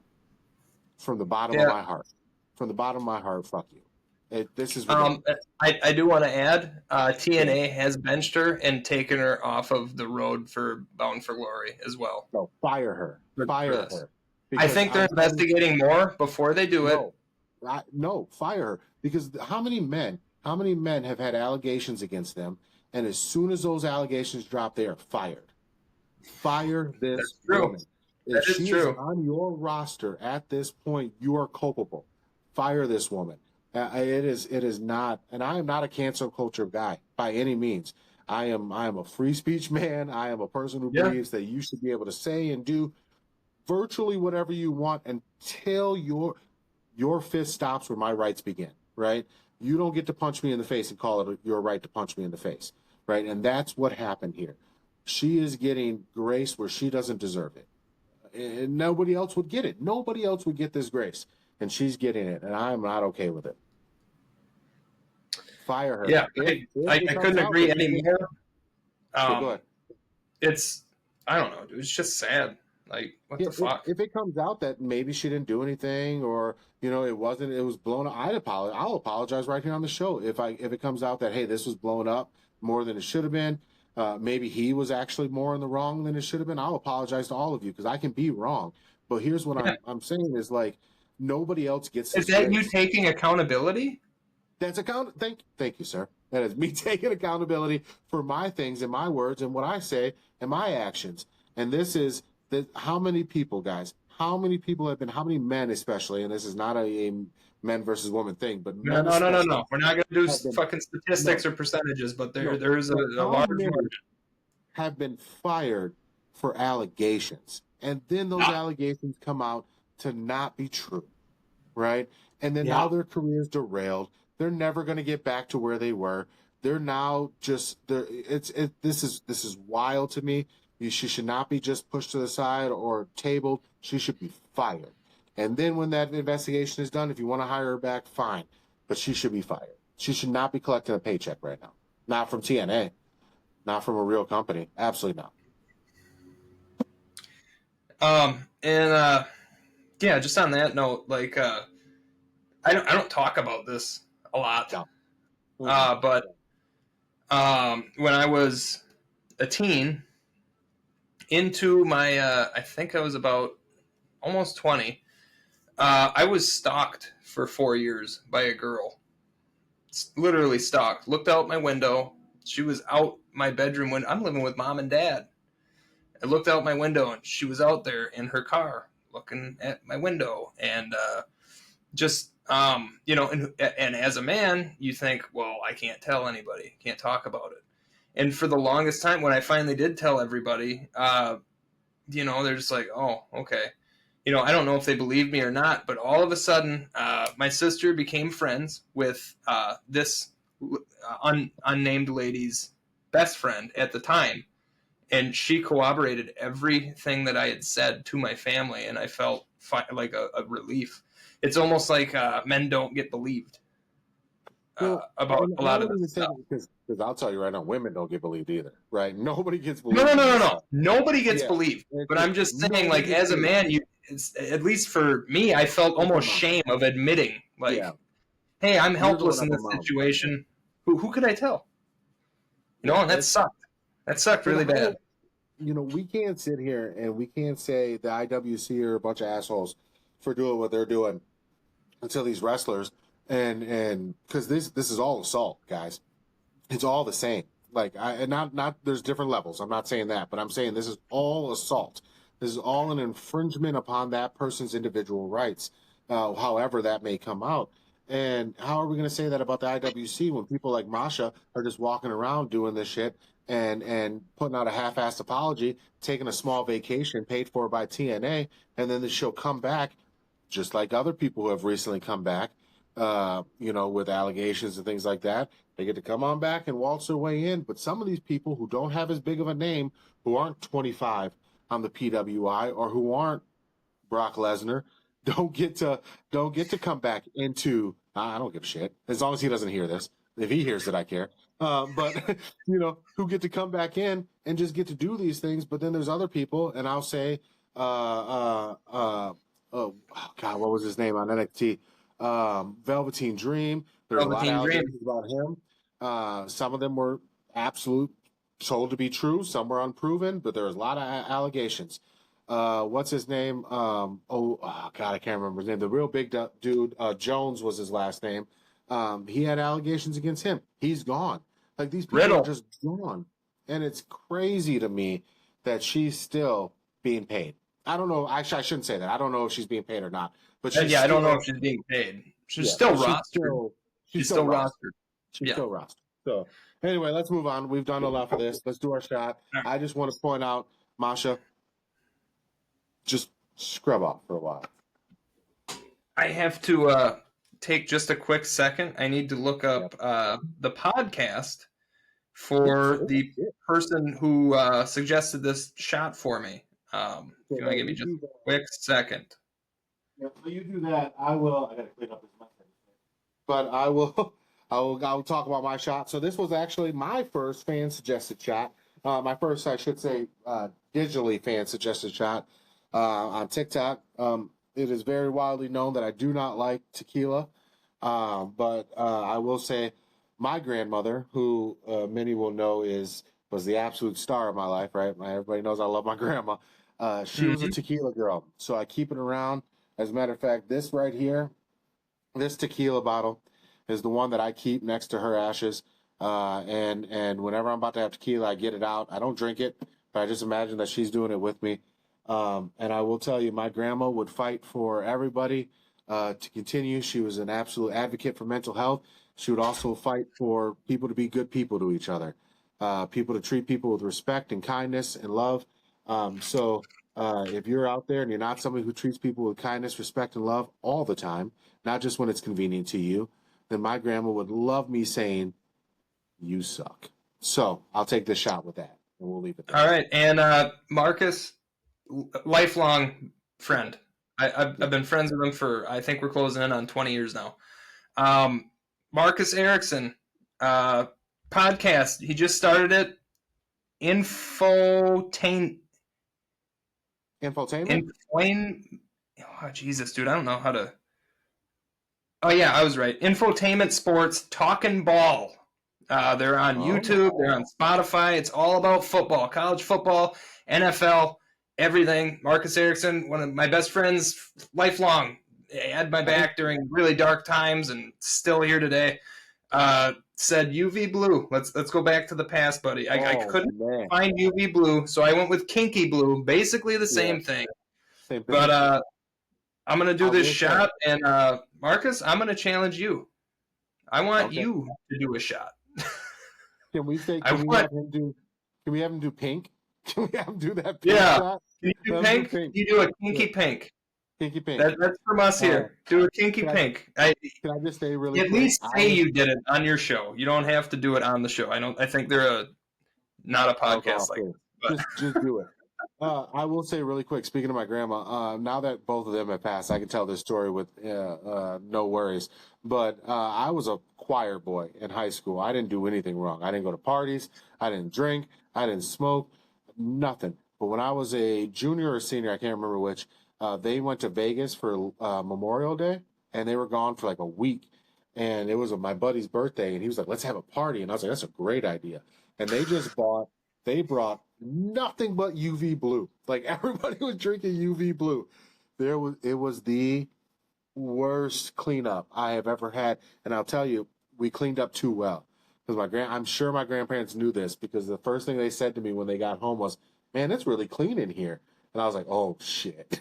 From the bottom of my heart. From the bottom of my heart, fuck you. This is ridiculous. I do want to add, TNA has benched her and taken her off of the road for Bound for Glory as well. No, fire her. Fire her. I think they're investigating more before they do it. No, fire her. Because how many men have had allegations against them, and as soon as those allegations drop, they are fired? Fire this woman. If she is on your roster at this point, you are culpable. Fire this woman. It is not, and I am not a cancel culture guy by any means. I am a free speech man. I am a person who believes that you should be able to say and do virtually whatever you want until your fist stops where my rights begin, right? You don't get to punch me in the face and call it your right to punch me in the face, right? And that's what happened here. She is getting grace where she doesn't deserve it. And nobody else would get it. Nobody else would get this grace. And she's getting it, and I'm not okay with it. Fire her. Yeah, I couldn't agree anymore. Go ahead. I don't know, dude. It's just sad. Like, what Yeah, the fuck? if it comes out that maybe she didn't do anything, or it was blown up, I'll apologize right here on the show if it comes out that, hey, this was blown up more than it should have been. Maybe he was actually more in the wrong than it should have been. I'll apologize to all of you because I can be wrong. But here's what Yeah. I'm saying is, like, nobody else gets Is this that you grace. taking accountability? That's thank you, sir. That is me taking accountability for my things and my words and what I say and my actions. And this is how many people, guys, how many people have been, how many men especially, and this is not a men versus woman thing, but No, men no, no, no, especially no. We're not going to do have been fucking statistics no, or percentages, but no, there is a no. How large many margin. have been fired for allegations, and then those Yeah. allegations come out to not be true, right? And then Yeah. now their career's derailed. They're never going to get back to where they were. They're now just this is wild to me. She should not be just pushed to the side or tabled. She should be fired. And then when that investigation is done, if you want to hire her back, fine. But she should be fired. She should not be collecting a paycheck right now. Not from TNA. Not from a real company. Absolutely not. And yeah, just on that note, like I don't talk about this a lot. No. But when I was a teen, into my I think I was about almost 20, I was stalked for 4 years by a girl. Literally stalked. Looked out my window. She was out my bedroom window. I'm living with mom and dad. I looked out my window and she was out there in her car looking at my window. And just, and as a man, you think, well, I can't tell anybody, can't talk about it. And for the longest time, when I finally did tell everybody, they're just like, oh, okay. I don't know if they believed me or not, but all of a sudden, my sister became friends with this unnamed lady's best friend at the time. And she corroborated everything that I had said to my family, and I felt like a relief. It's almost like men don't get believed about a lot of this stuff. Because I'll tell you right now, women don't get believed either, right? Nobody gets believed. No. Nobody gets Yeah. believed. But I'm just saying, like, as a man, at least for me, I felt almost shame of admitting, like, Yeah. hey, I'm helpless in up this a mountain. situation. Who could I tell? And that sucked. That sucked really bad. We can't sit here and we can't say the IWC are a bunch of assholes for doing what they're doing until these wrestlers and because this is all assault, guys. It's all the same. Like not there's different levels. I'm not saying that, but I'm saying this is all assault. This is all an infringement upon that person's individual rights, however that may come out. And how are we going to say that about the IWC when people like Masha are just walking around doing this shit and putting out a half-assed apology, taking a small vacation paid for by TNA, and then she'll come back just like other people who have recently come back, with allegations and things like that. They get to come on back and waltz their way in. But some of these people who don't have as big of a name, who aren't 25 on the PWI or who aren't Brock Lesnar, don't get to come back into. I don't give a shit as long as he doesn't hear this. If he hears it, I care. But who get to come back in and just get to do these things. But then there's other people, and I'll say, oh God, what was his name on NXT? Velveteen Dream. There's a lot of allegations about him. Some of them were told to be true. Some were unproven, but there was a lot of allegations. What's his name? God, I can't remember his name. The real big dude, Jones was his last name. He had allegations against him. He's gone. Like, these people are just gone. And it's crazy to me that she's still being paid. I don't know. Actually, I shouldn't say that. I don't know if she's being paid or not. But I don't know if she's being paid. She's still rostered. She's still rostered. She's still rostered. So, anyway, let's move on. We've done enough of this. Let's do our shot. I just want to point out, Masha, just scrub off for a while. I have to take just a quick second. I need to look up the podcast for the person who suggested this shot for me. If you want to give me just a quick second. Yeah, so you do that. I will. I got to clean up this mess. But I will talk about my shot. So this was actually my first fan suggested shot. My first, I should say, digitally fan suggested shot. on TikTok. It is very widely known that I do not like tequila, but I will say my grandmother, who many will know was the absolute star of my life, right? Everybody knows I love my grandma. She was a Mhm. tequila girl, so I keep it around. As a matter of fact, this right here, this tequila bottle, is the one that I keep next to her ashes. And whenever I'm about to have tequila, I get it out. I don't drink it, but I just imagine that she's doing it with me. And I will tell you, my grandma would fight for everybody to continue. She was an absolute advocate for mental health. She would also fight for people to be good people to each other, people to treat people with respect and kindness and love. If you're out there and you're not somebody who treats people with kindness, respect, and love all the time, not just when it's convenient to you, then my grandma would love me saying, "You suck." So I'll take this shot with that, and we'll leave it there. All right, and Marcus, lifelong friend. I've been friends with him for, I think we're closing in on 20 years now. Marcus Erickson, podcast. He just started it. Infotain. Infotainment? Oh, Jesus, dude, I don't know how to. Oh, yeah, I was right. Infotainment Sports Talking Ball. They're on YouTube. They're on Spotify. It's all about football, college football, NFL, everything. Marcus Erickson, one of my best friends, lifelong, had my back during really dark times and still here today. Said UV Blue. Let's go back to the past, buddy. I couldn't find UV Blue, so I went with Kinky Blue. Basically the same thing. Same thing. But I'm gonna do this shot, and Marcus, I'm gonna challenge you. I want you to do a shot. Can we say? Can we have him do pink? Can we have him do that pink Yeah. shot? Can you do pink? You do a kinky pink. Kinky pink. That's from us here. Do a kinky pink. Can I just say really at quick? least say you did it on your show. You don't have to do it on the show. I think they're not a podcast like this. But. Just do it. I will say really quick, speaking of my grandma, now that both of them have passed, I can tell this story with no worries. But I was a choir boy in high school. I didn't do anything wrong. I didn't go to parties. I didn't drink. I didn't smoke. Nothing. But when I was a junior or senior, I can't remember which, they went to Vegas for Memorial Day, and they were gone for like a week. And it was my buddy's birthday, and he was like, "Let's have a party." And I was like, "That's a great idea." And they brought nothing but UV Blue. Like everybody was drinking UV Blue. It was the worst cleanup I have ever had. And I'll tell you, we cleaned up too well. Because I'm sure my grandparents knew this, because the first thing they said to me when they got home was, "Man, it's really clean in here." And I was like, "Oh shit."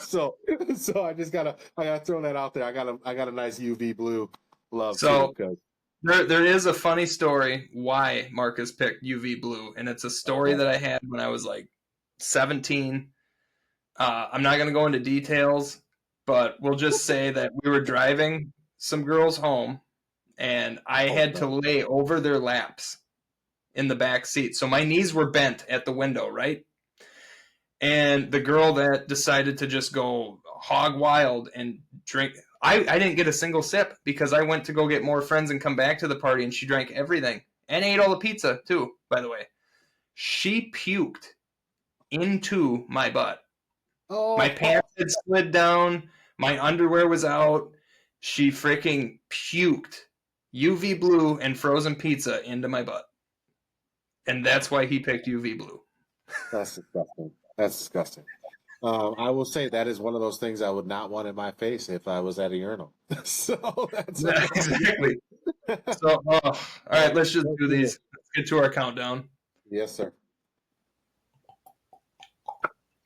so I gotta throw that out there. I got a nice UV Blue love too. There is a funny story why Marcus picked UV Blue, and it's a story that I had when I was like 17. I'm not going to go into details, but we'll just say that we were driving some girls home, and I had to lay over their laps in the back seat. So my knees were bent at the window, right? And the girl that decided to just go hog wild and drink, I didn't get a single sip because I went to go get more friends and come back to the party, and she drank everything and ate all the pizza too, by the way. She puked into my butt. My pants had slid down. My underwear was out. She freaking puked UV Blue and frozen pizza into my butt. And that's why he picked UV Blue. That's disgusting. I will say that is one of those things I would not want in my face if I was at a urinal. So that's exactly. So, all right, let's just do these. Let's get to our countdown. Yes, sir.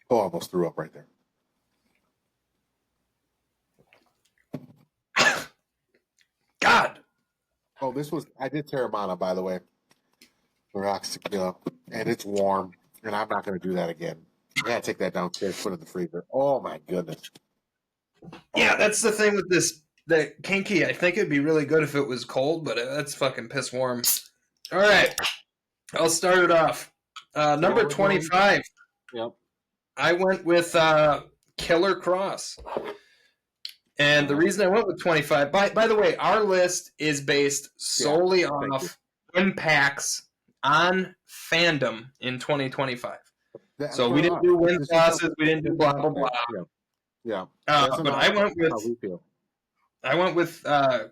Oh, I almost threw up right there. God. Oh, I did Terramana, by the way. Rocks tequila, and it's warm, and I'm not going to do that again. I gotta take that downstairs, put it in the freezer. Oh my goodness. Yeah, that's the thing with the kinky. I think it'd be really good if it was cold, but that's fucking piss warm. All right, I'll start it off. Number 25. Yep. I went with Killer Cross. And the reason I went with 25, by the way, our list is based solely off impacts on fandom in 2025. So For we didn't us, do wins, this is losses. We didn't do blah blah blah. yeah, yeah. But I went with how we feel.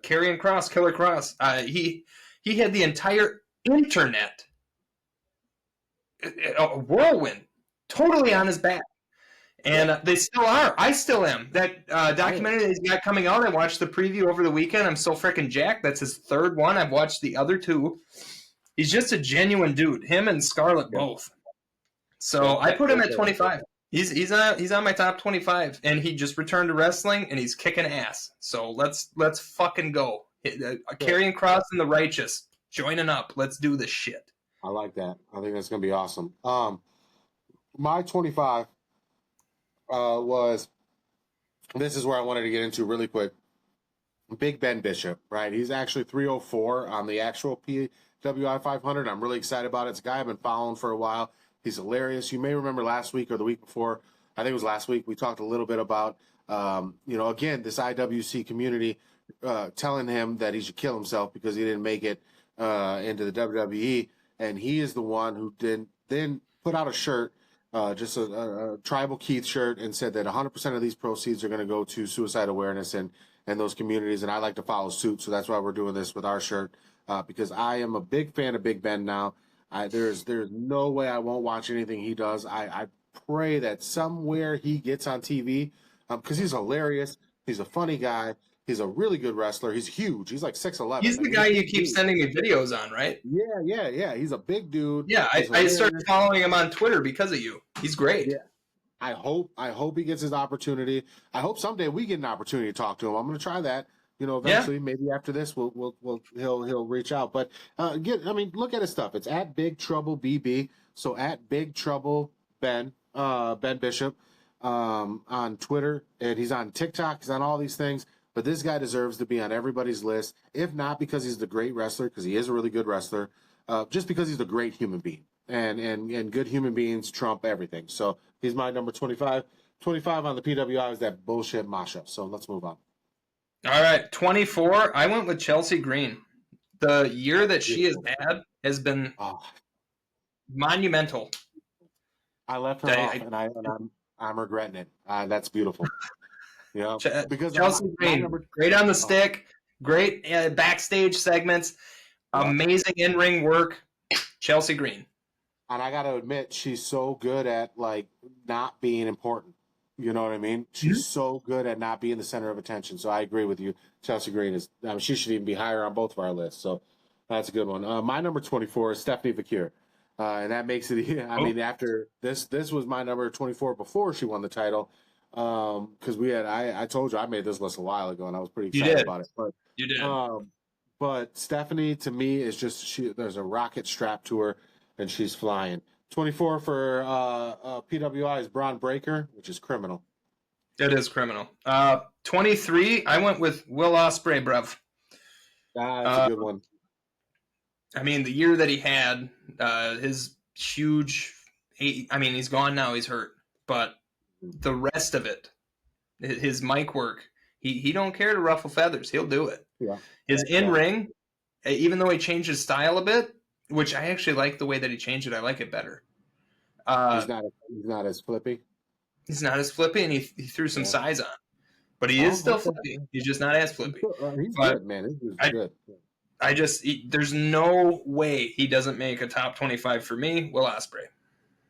Karrion Kross, Killer Kross. He had the entire internet, a whirlwind, totally on his back. And they still are. I still am. That documentary that he's got coming out, I watched the preview over the weekend. I'm so freaking jacked. That's his third one. I've watched the other two. He's just a genuine dude. Him and Scarlett both. So I put him at 25. He's on my top 25, and he just returned to wrestling, and he's kicking ass. So let's fucking go. Karrion Kross and the Righteous joining up. Let's do this shit. I like that. I think that's gonna be awesome. My 25 was, this is where I wanted to get into really quick. Big Ben Bishop, right? He's actually 304 on the actual PWI 500. I'm really excited about it. It's a guy I've been following for a while. He's hilarious. You may remember last week or the week before, I think it was last week, we talked a little bit about, again, this IWC community telling him that he should kill himself because he didn't make it into the WWE. And he is the one who then put out a shirt, just a Tribal Keith shirt, and said that 100% of these proceeds are going to go to suicide awareness and those communities. And I like to follow suit. So that's why we're doing this with our shirt, because I am a big fan of Big Ben now. There's no way I won't watch anything he does. I pray that somewhere he gets on TV, because he's hilarious. He's a funny guy. He's a really good wrestler. He's huge. He's like 6'11". He's the guy you keep sending me videos on, right? Yeah. He's a big dude. Yeah, I started following him on Twitter because of you. He's great. Yeah. I hope he gets his opportunity. I hope someday we get an opportunity to talk to him. I'm going to try that. Eventually, maybe after this, he'll reach out. But look at his stuff. It's at Big Trouble BB. So at Big Trouble Ben Bishop on Twitter, and he's on TikTok. He's on all these things. But this guy deserves to be on everybody's list, if not because he's the great wrestler, because he is a really good wrestler, just because he's a great human being. And good human beings trump everything. So he's my number 25. 25 on the PWI is that bullshit Masha. So let's move on. All right, 24. I went with Chelsea Green. The year that she has had has been monumental. I left her off, and I'm regretting it. That's beautiful. Because Chelsea Green, great on the stick, great backstage segments, amazing in-ring work. Chelsea Green. And I got to admit, she's so good at not being important. You know what I mean? She's so good at not being the center of attention. So I agree with you. Chelsea Green is. She should even be higher on both of our lists. So that's a good one. My number 24 is Stephanie Vakir, and that makes it. After this was my number 24 before she won the title. Because we had. I told you I made this list a while ago, and I was pretty excited about it. But you did. But Stephanie, to me, is just there's a rocket strapped to her, and she's flying. 24 for PWI is Braun Breaker, which is criminal. It is criminal. 23, I went with Will Ospreay, bruv. That's a good one. The year that he had, his huge... he's gone now, he's hurt. But the rest of it, his mic work, he don't care to ruffle feathers. He'll do it. Yeah. His in-ring, even though he changed his style a bit, which I actually like the way that he changed it. I like it better. He's not as flippy. He's not as flippy, and he threw some size on. But he is still flippy. He's just not as flippy. He's good, man. He's good. There's no way he doesn't make a top 25 for me, Will Ospreay.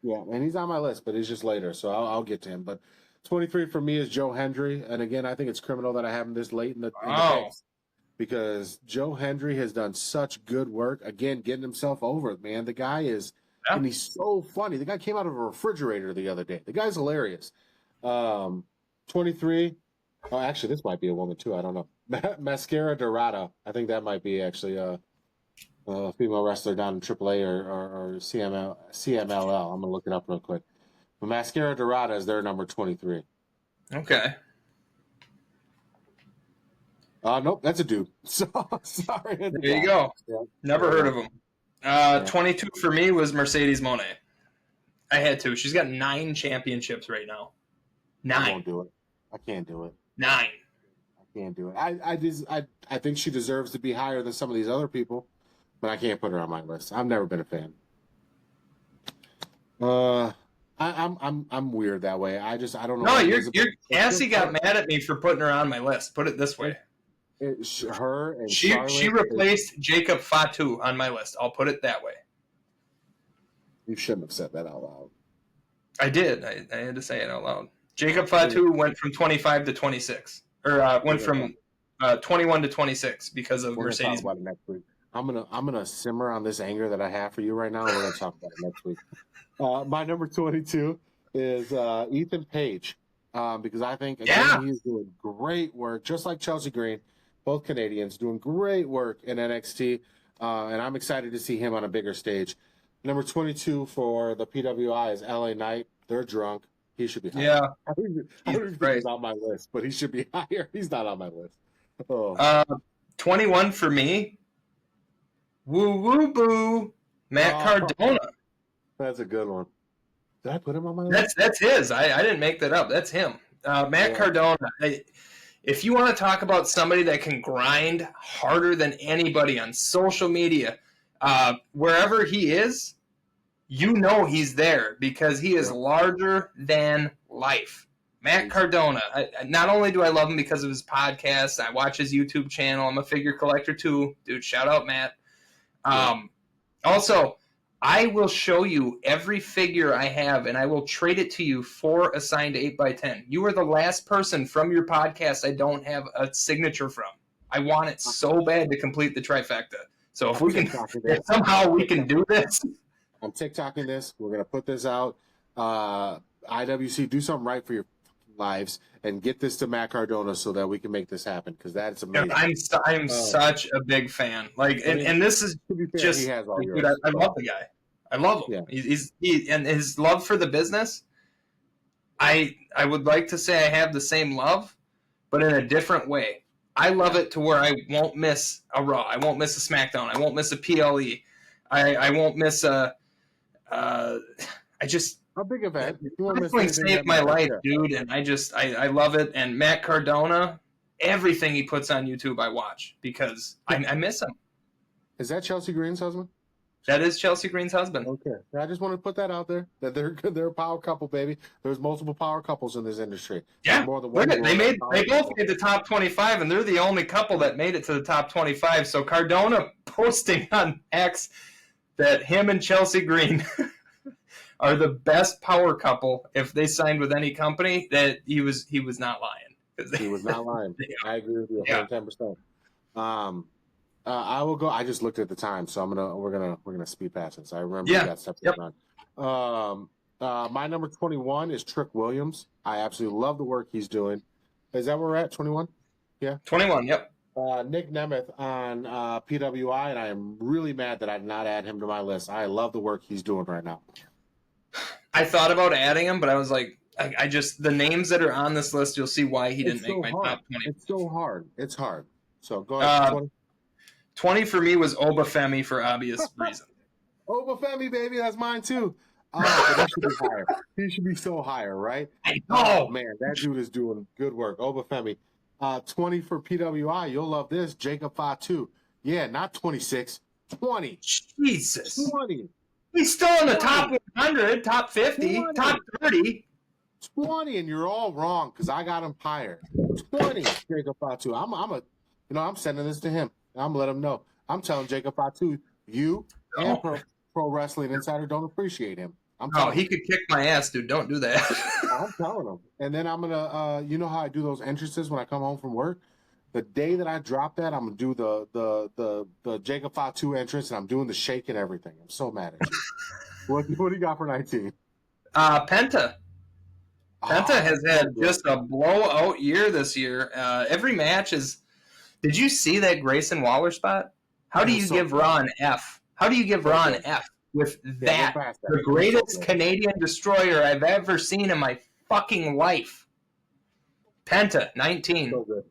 Yeah, and he's on my list, but he's just later, so I'll get to him. But 23 for me is Joe Hendry, and again, I think it's criminal that I have him this late in the picks. Because Joe Hendry has done such good work, again, getting himself over, man. The guy is, and he's so funny. The guy came out of a refrigerator the other day. The guy's hilarious. 23. Oh, actually, this might be a woman, too. I don't know. Mascara Dorada. I think that might be actually a female wrestler down in AAA or CMLL. I'm going to look it up real quick. But Mascara Dorada is their number 23. Okay. Nope, that's a dude. So sorry. There you go. Yeah. Never heard of him. 22 for me was Mercedes Moné. I had to. She's got 9 championships right now. 9. I won't do it. I can't do it. 9. I can't do it. I think she deserves to be higher than some of these other people, but I can't put her on my list. I've never been a fan. I'm weird that way. I don't know. No, what you're Elizabeth- Cassie got mad at me for putting her on my list. Put it this way. her and She Charlotte. replaced Jacob Fatu on my list. I'll put it that way. You shouldn't have said that out loud. I did. I had to say it out loud. Jacob Fatu went from 25 to 26, or went from 21 to 26 because of We're gonna Mercedes. talk about it next week. I'm gonna simmer on this anger that I have for you right now. We're gonna talk about it next week. My number 22 is Ethan Page, because I think again he's doing great work, just like Chelsea Green, both Canadians doing great work in NXT, and I'm excited to see him on a bigger stage. Number 22 for the PWI is LA Knight. They're drunk. He should be higher. Yeah. I don't even think he's on my list, but he should be higher. He's not on my list. Oh. 21 for me. Woo woo boo. Matt Cardona. That's a good one. Did I put him on my list? That's his. I didn't make that up. That's him. Matt Cardona. If you want to talk about somebody that can grind harder than anybody on social media, wherever he is, you know he's there because he is larger than life. Matt Cardona. Not only do I love him because of his podcast, I watch his YouTube channel. I'm a figure collector too. Dude, shout out, Matt. Also, I will show you every figure I have, and I will trade it to you for a signed 8x10. You are the last person from your podcast I don't have a signature from. I want it so bad to complete the trifecta. So if we can, if somehow we can do this. I'm TikToking this. We're going to put this out. IWC, do something right for your lives and get this to Matt Cardona so that we can make this happen, because that's amazing. I'm such a big fan. Like, and this is just, he has all dude, I love the guy. I love him. Yeah. He and his love for the business. I would like to say I have the same love, but in a different way. I love it to where I won't miss a Raw. I won't miss a SmackDown. I won't miss a PLE. I won't miss a. I just a big event. Wrestling saved my life, dude, and I love it. And Matt Cardona, everything he puts on YouTube, I watch because I miss him. Is that Chelsea Green's husband? That is Chelsea Green's husband. Okay, I just want to put that out there that they're a power couple, baby. There's multiple power couples in this industry. Yeah, more than one. They both made the top 25, and they're the only couple that made it to the top 25. So Cardona posting on X that him and Chelsea Green are the best power couple if they signed with any company. That he was not lying. He was not lying. I agree with you 110%. I will go. I just looked at the time, so we're gonna speed past it. So I remember we got stuff going on. My number 21 is Trick Williams. I absolutely love the work he's doing. Is that where we're at? 21? Yeah. 21. Yep. Nick Nemeth on PWI, and I am really mad that I did not add him to my list. I love the work he's doing right now. I thought about adding him, but I was like, I just the names that are on this list, you'll see why he didn't make my top 20. It's so hard. It's hard. So go ahead. 20 for me was Obafemi for obvious reasons. Obafemi, baby, that's mine too. Oh, he should be higher. He should be so higher, right? I know. Oh, man, that dude is doing good work. Obafemi. 20 for PWI. You'll love this. Jacob Fatu. Yeah, not 26. 20. Jesus. 20. He's still in the top 100, top 50, 20. top 30. 20, and you're all wrong because I got him higher. 20, Jacob Fatu. I'm sending this to him. I'm gonna let him know. I'm telling Jacob Fatu, you and Pro Wrestling Insider don't appreciate him. He could kick my ass, dude. Don't do that. I'm telling him. And then I'm gonna, you know how I do those entrances when I come home from work. The day that I drop that, I'm gonna do the Jacob Fatu entrance, and I'm doing the shake and everything. I'm so mad at you. What do you got for 19? Penta. Penta has had just a blowout year this year. Every match is. Did you see that Grayson Waller spot? How do you give Raw an F? How do you give Raw an F with that? The greatest Canadian destroyer I've ever seen in my fucking life. Penta, 19. So good.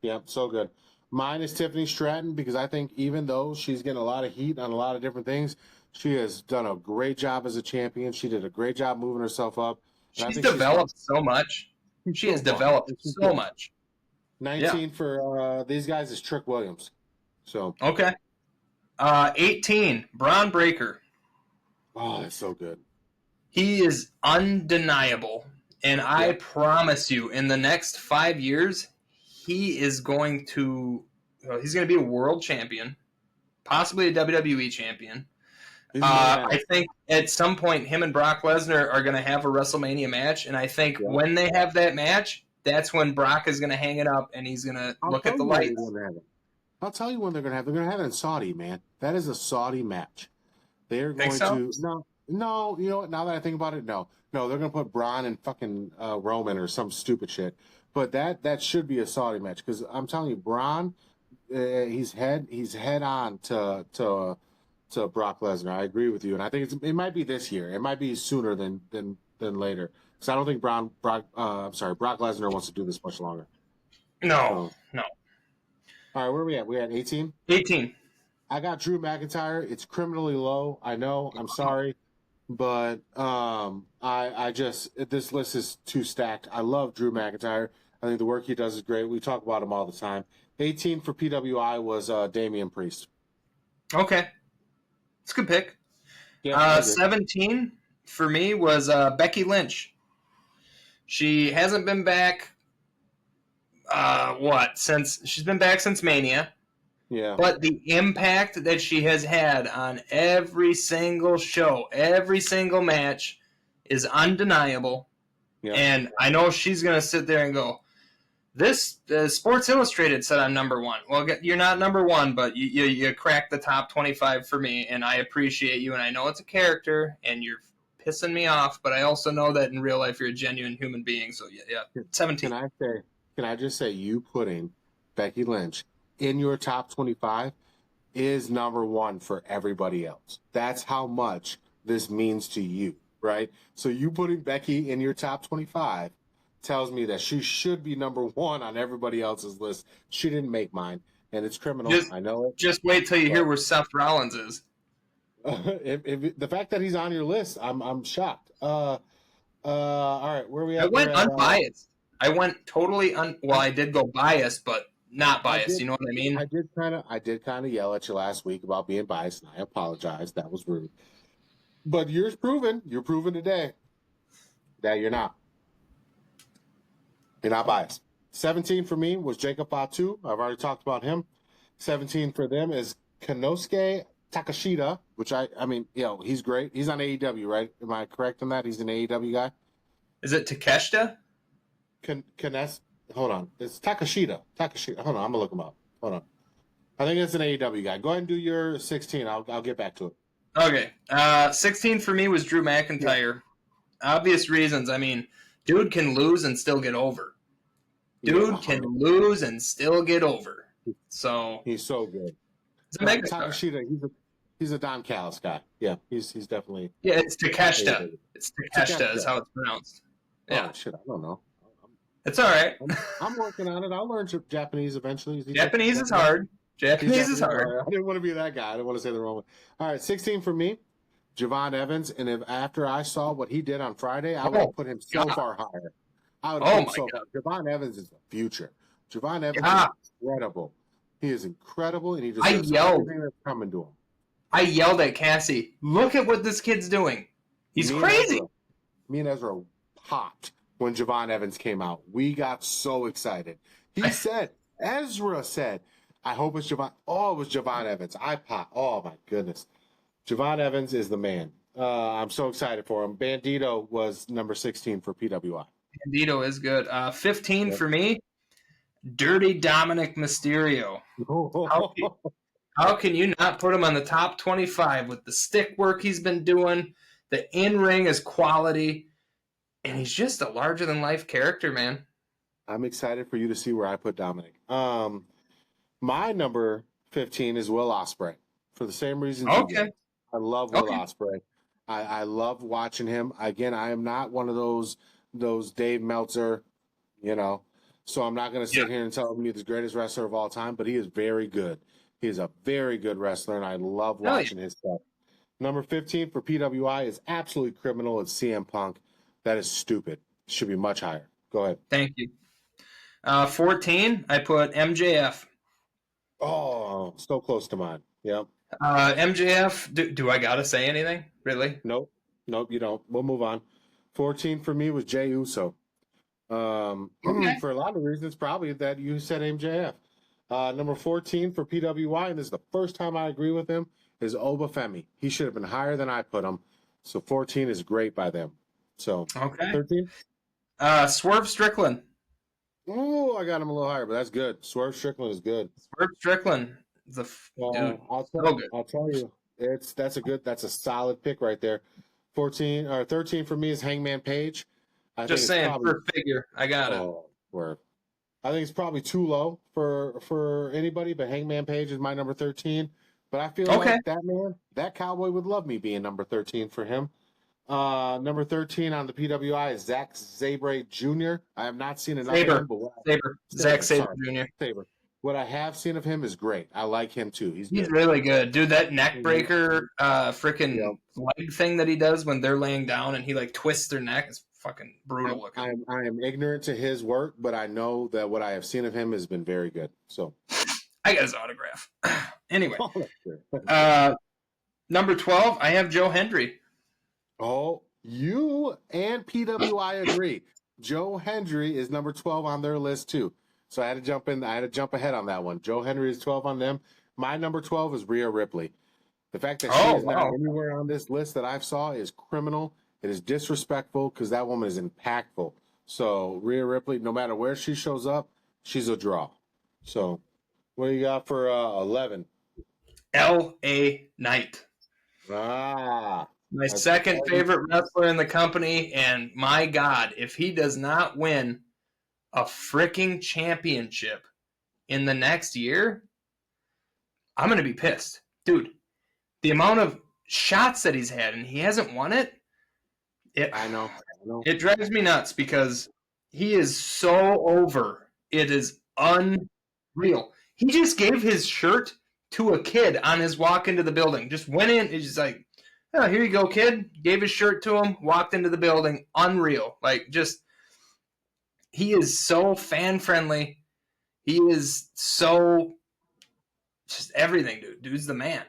Yeah, so good. Mine is Tiffany Stratton because I think even though she's getting a lot of heat on a lot of different things, she has done a great job as a champion. She did a great job moving herself up. She's developed so much. She has developed so much. 19 for these guys is Trick Williams. So okay. 18, Braun Breaker. Oh, that's so good. He is undeniable. And I Yeah. promise you, in the next 5 years, he is going to he's going to be a world champion, possibly a WWE champion. He's the main event. I think at some point him and Brock Lesnar are going to have a WrestleMania match, and I think Yeah. when they have that match, that's when Brock is going to hang it up and he's going to look at the lights. I'll tell you when they're going to have it. They're going to have it in Saudi, man. That is a Saudi match. They're going Think so? to no. You know what? Now that I think about it, no. They're going to put Braun and fucking Roman or some stupid shit. But that should be a Saudi match because I'm telling you, Braun, he's head on to Brock Lesnar. I agree with you, and I think it might be this year. It might be sooner than later. Because I don't think Brock Lesnar wants to do this much longer. No. All right, where are we at? We're at 18? 18. I got Drew McIntyre. It's criminally low. I know. I'm sorry. But I just, this list is too stacked. I love Drew McIntyre. I think the work he does is great. We talk about him all the time. 18 for PWI was Damian Priest. Okay. It's a good pick. Yeah, 17 for me was Becky Lynch. She hasn't been back, since she's been back since Mania. yeah. But the impact that she has had on every single show, every single match is undeniable. Yeah. And I know she's going to sit there and go, this Sports Illustrated said I'm number one. Well, you're not number one, but you cracked the top 25 for me, and I appreciate you. And I know it's a character, and you're pissing me off, but I also know that in real life you're a genuine human being. So, yeah, 17. Can I just say you putting Becky Lynch in your top 25 is number one for everybody else. That's how much this means to you, right? So you putting Becky in your top 25 tells me that she should be number one on everybody else's list. She didn't make mine, and it's criminal. I know it. Just wait till you hear where Seth Rollins is. If the fact that he's on your list, I'm shocked. All right, where are we at? I went unbiased. I went totally well, I did go biased, but not biased. You know what I mean? I did kind of yell at you last week about being biased, and I apologize. That was rude. But you're proven today that you're not. You're not biased. 17 for me was Jacob Fatu. I've already talked about him. 17 for them is Konosuke Takashita, which I mean, he's great. He's on AEW, right? Am I correct on that? He's an AEW guy. Is it Takeshita? Hold on. It's Takashita. Hold on. I'm gonna look him up. Hold on. I think it's an AEW guy. Go ahead and do your 16. I'll get back to it. Okay. 16 for me was Drew McIntyre. Yeah. Obvious reasons. I mean, dude can lose and still get over. Dude can lose and still get over. So he's so good. He's a megastar. Takashita, he's a Don Callis guy. Yeah, he's definitely. Yeah, it's Takeshita. It's Takeshita is how it's pronounced. Yeah. Oh, shit, I don't know. It's all right. I'm working on it. I'll learn Japanese eventually. Japanese is hard. Japanese is hard. I didn't want to be that guy. I didn't want to say the wrong one. All right, 16 for me, Javon Evans. And if after I saw what he did on Friday, I would have put him so far higher. I would have put him so far. Javon Evans is the future. Javon Evans is incredible. He is incredible, and he deserves everything that's coming to him. I yelled at Cassie, look at what this kid's doing. He's crazy. Me and Ezra popped when Javon Evans came out. We got so excited. Ezra said, I hope it's Javon. Oh, it was Javon Evans. I popped. Oh, my goodness. Javon Evans is the man. I'm so excited for him. Bandito was number 16 for PWI. Bandito is good. 15 for me, Dirty Dominic Mysterio. How can you not put him on the top 25 with the stick work he's been doing? The in-ring is quality, and he's just a larger-than-life character, man. I'm excited for you to see where I put Dominic. My number 15 is Will Ospreay for the same reason. Okay. I love Will Ospreay. I love watching him. Again, I am not one of those Dave Meltzer, so I'm not going to sit here and tell him he's the greatest wrestler of all time, but he is very good. He is a very good wrestler, and I love watching his stuff. Number 15 for PWI is absolutely criminal. It's CM Punk. That is stupid. Should be much higher. Go ahead. Thank you. 14, I put MJF. Oh, so close to mine. Yep. MJF, do I got to say anything? Really? Nope. Nope, you don't. We'll move on. 14 for me was Jay Uso. Okay. For a lot of reasons, probably that you said MJF. Number 14 for PWI, and this is the first time I agree with him, is Obafemi. He should have been higher than I put him. So 14 is great by them. So Okay. 13? Swerve Strickland. Oh, I got him a little higher, but that's good. Swerve Strickland is good. Swerve Strickland. Dude. I'll tell you, that's a solid pick right there. 14 or 13 for me is Hangman Page. Just saying, per figure. I got it. Word. I think it's probably too low for anybody, but Hangman Page is my number 13. But I feel like that cowboy would love me being number 13 for him. Number 13 on the PWI is Zack Sabre Jr. I have not seen enough of him, but Zack Sabre Jr. Sabre. What I have seen of him is great. I like him too. He's really good. Dude, that neck breaker freaking leg thing that he does when they're laying down and he like twists their neck is fucking brutal looking. I am ignorant to his work, but I know that what I have seen of him has been very good. So I got his autograph. Anyway. Number 12, I have Joe Hendry. Oh, you and PWI agree. Joe Hendry is number 12 on their list too. So I had to jump ahead on that one. Joe Hendry is 12 on them. My number 12 is Rhea Ripley. The fact that she is not anywhere on this list that I've saw is criminal. It is disrespectful because that woman is impactful. So Rhea Ripley, no matter where she shows up, she's a draw. So what do you got for 11? L.A. Knight. My second favorite wrestler in the company, and my God, if he does not win a freaking championship in the next year, I'm going to be pissed. Dude, the amount of shots that he's had and he hasn't won it, I know. It drives me nuts because he is so over. It is unreal. He just gave his shirt to a kid on his walk into the building. Just went in and just like, oh, here you go, kid. Gave his shirt to him, walked into the building. Unreal. Like, just, he is so fan friendly. He is so, just everything, dude. Dude's the man.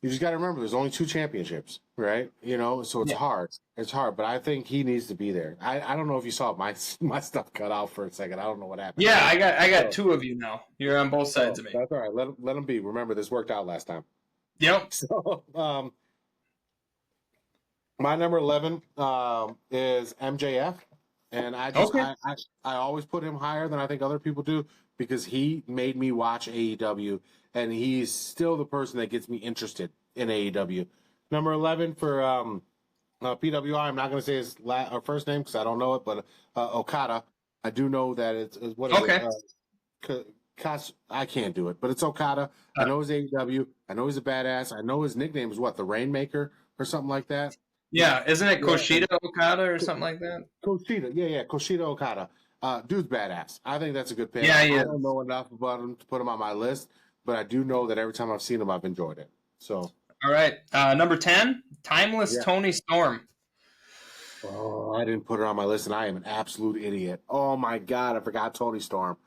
You just got to remember, there's only 2 championships, right? You know, so it's hard. It's hard, but I think he needs to be there. I don't know if you saw my stuff cut out for a second. I don't know what happened. Yeah, I got 2 of you now. You're on both sides of me. That's all right. Let him be. Remember, this worked out last time. Yep. So, my number 11 is MJF, and I always put him higher than I think other people do because he made me watch AEW, and he's still the person that gets me interested in AEW. Number 11 for PWI. I'm not going to say his first name because I don't know it, but Okada. I do know that it's what is it? I can't do it, but it's Okada. I know his AEW. I know he's a badass. I know his nickname is what, the Rainmaker or something like that. Yeah, isn't it Kushida Okada or something like that? Kushida, yeah, Kushida Okada. Dude's badass. I think that's a good pick. Yeah, I don't know enough about him to put him on my list, but I do know that every time I've seen him, I've enjoyed it. So, all right, number 10, Timeless Toni Storm. Oh, I didn't put her on my list, and I am an absolute idiot. Oh my God, I forgot Toni Storm.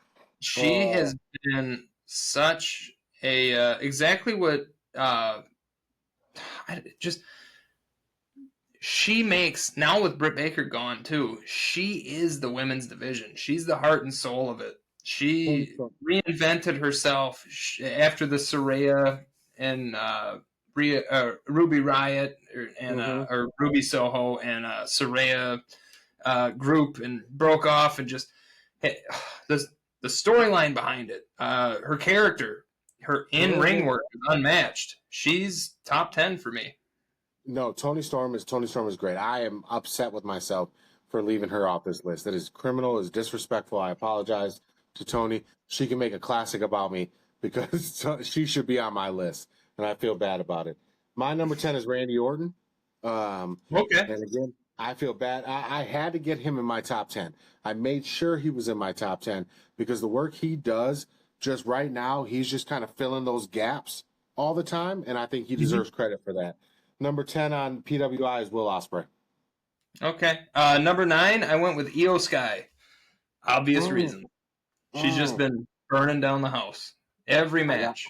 She has been such a exactly what she makes now with Britt Baker gone too. She is the women's division. She's the heart and soul of it. She reinvented herself after the Saraya and Ruby Riot or Ruby Soho and Saraya group and broke off and just the storyline behind it, her character, her in-ring work is unmatched. She's top 10 for me. No, Toni Storm is great. I am upset with myself for leaving her off this list. That is criminal, is disrespectful. I apologize to Toni. She can make a classic about me because she should be on my list, and I feel bad about it. My number 10 is Randy Orton. Okay. And again, I feel bad. I had to get him in my top 10. I made sure he was in my top 10 because the work he does just right now, he's just kind of filling those gaps all the time, and I think he deserves credit for that. Number 10 on PWI is Will Ospreay. Okay. Number 9, I went with Io Sky. Obvious reason. She's just been burning down the house. Every match.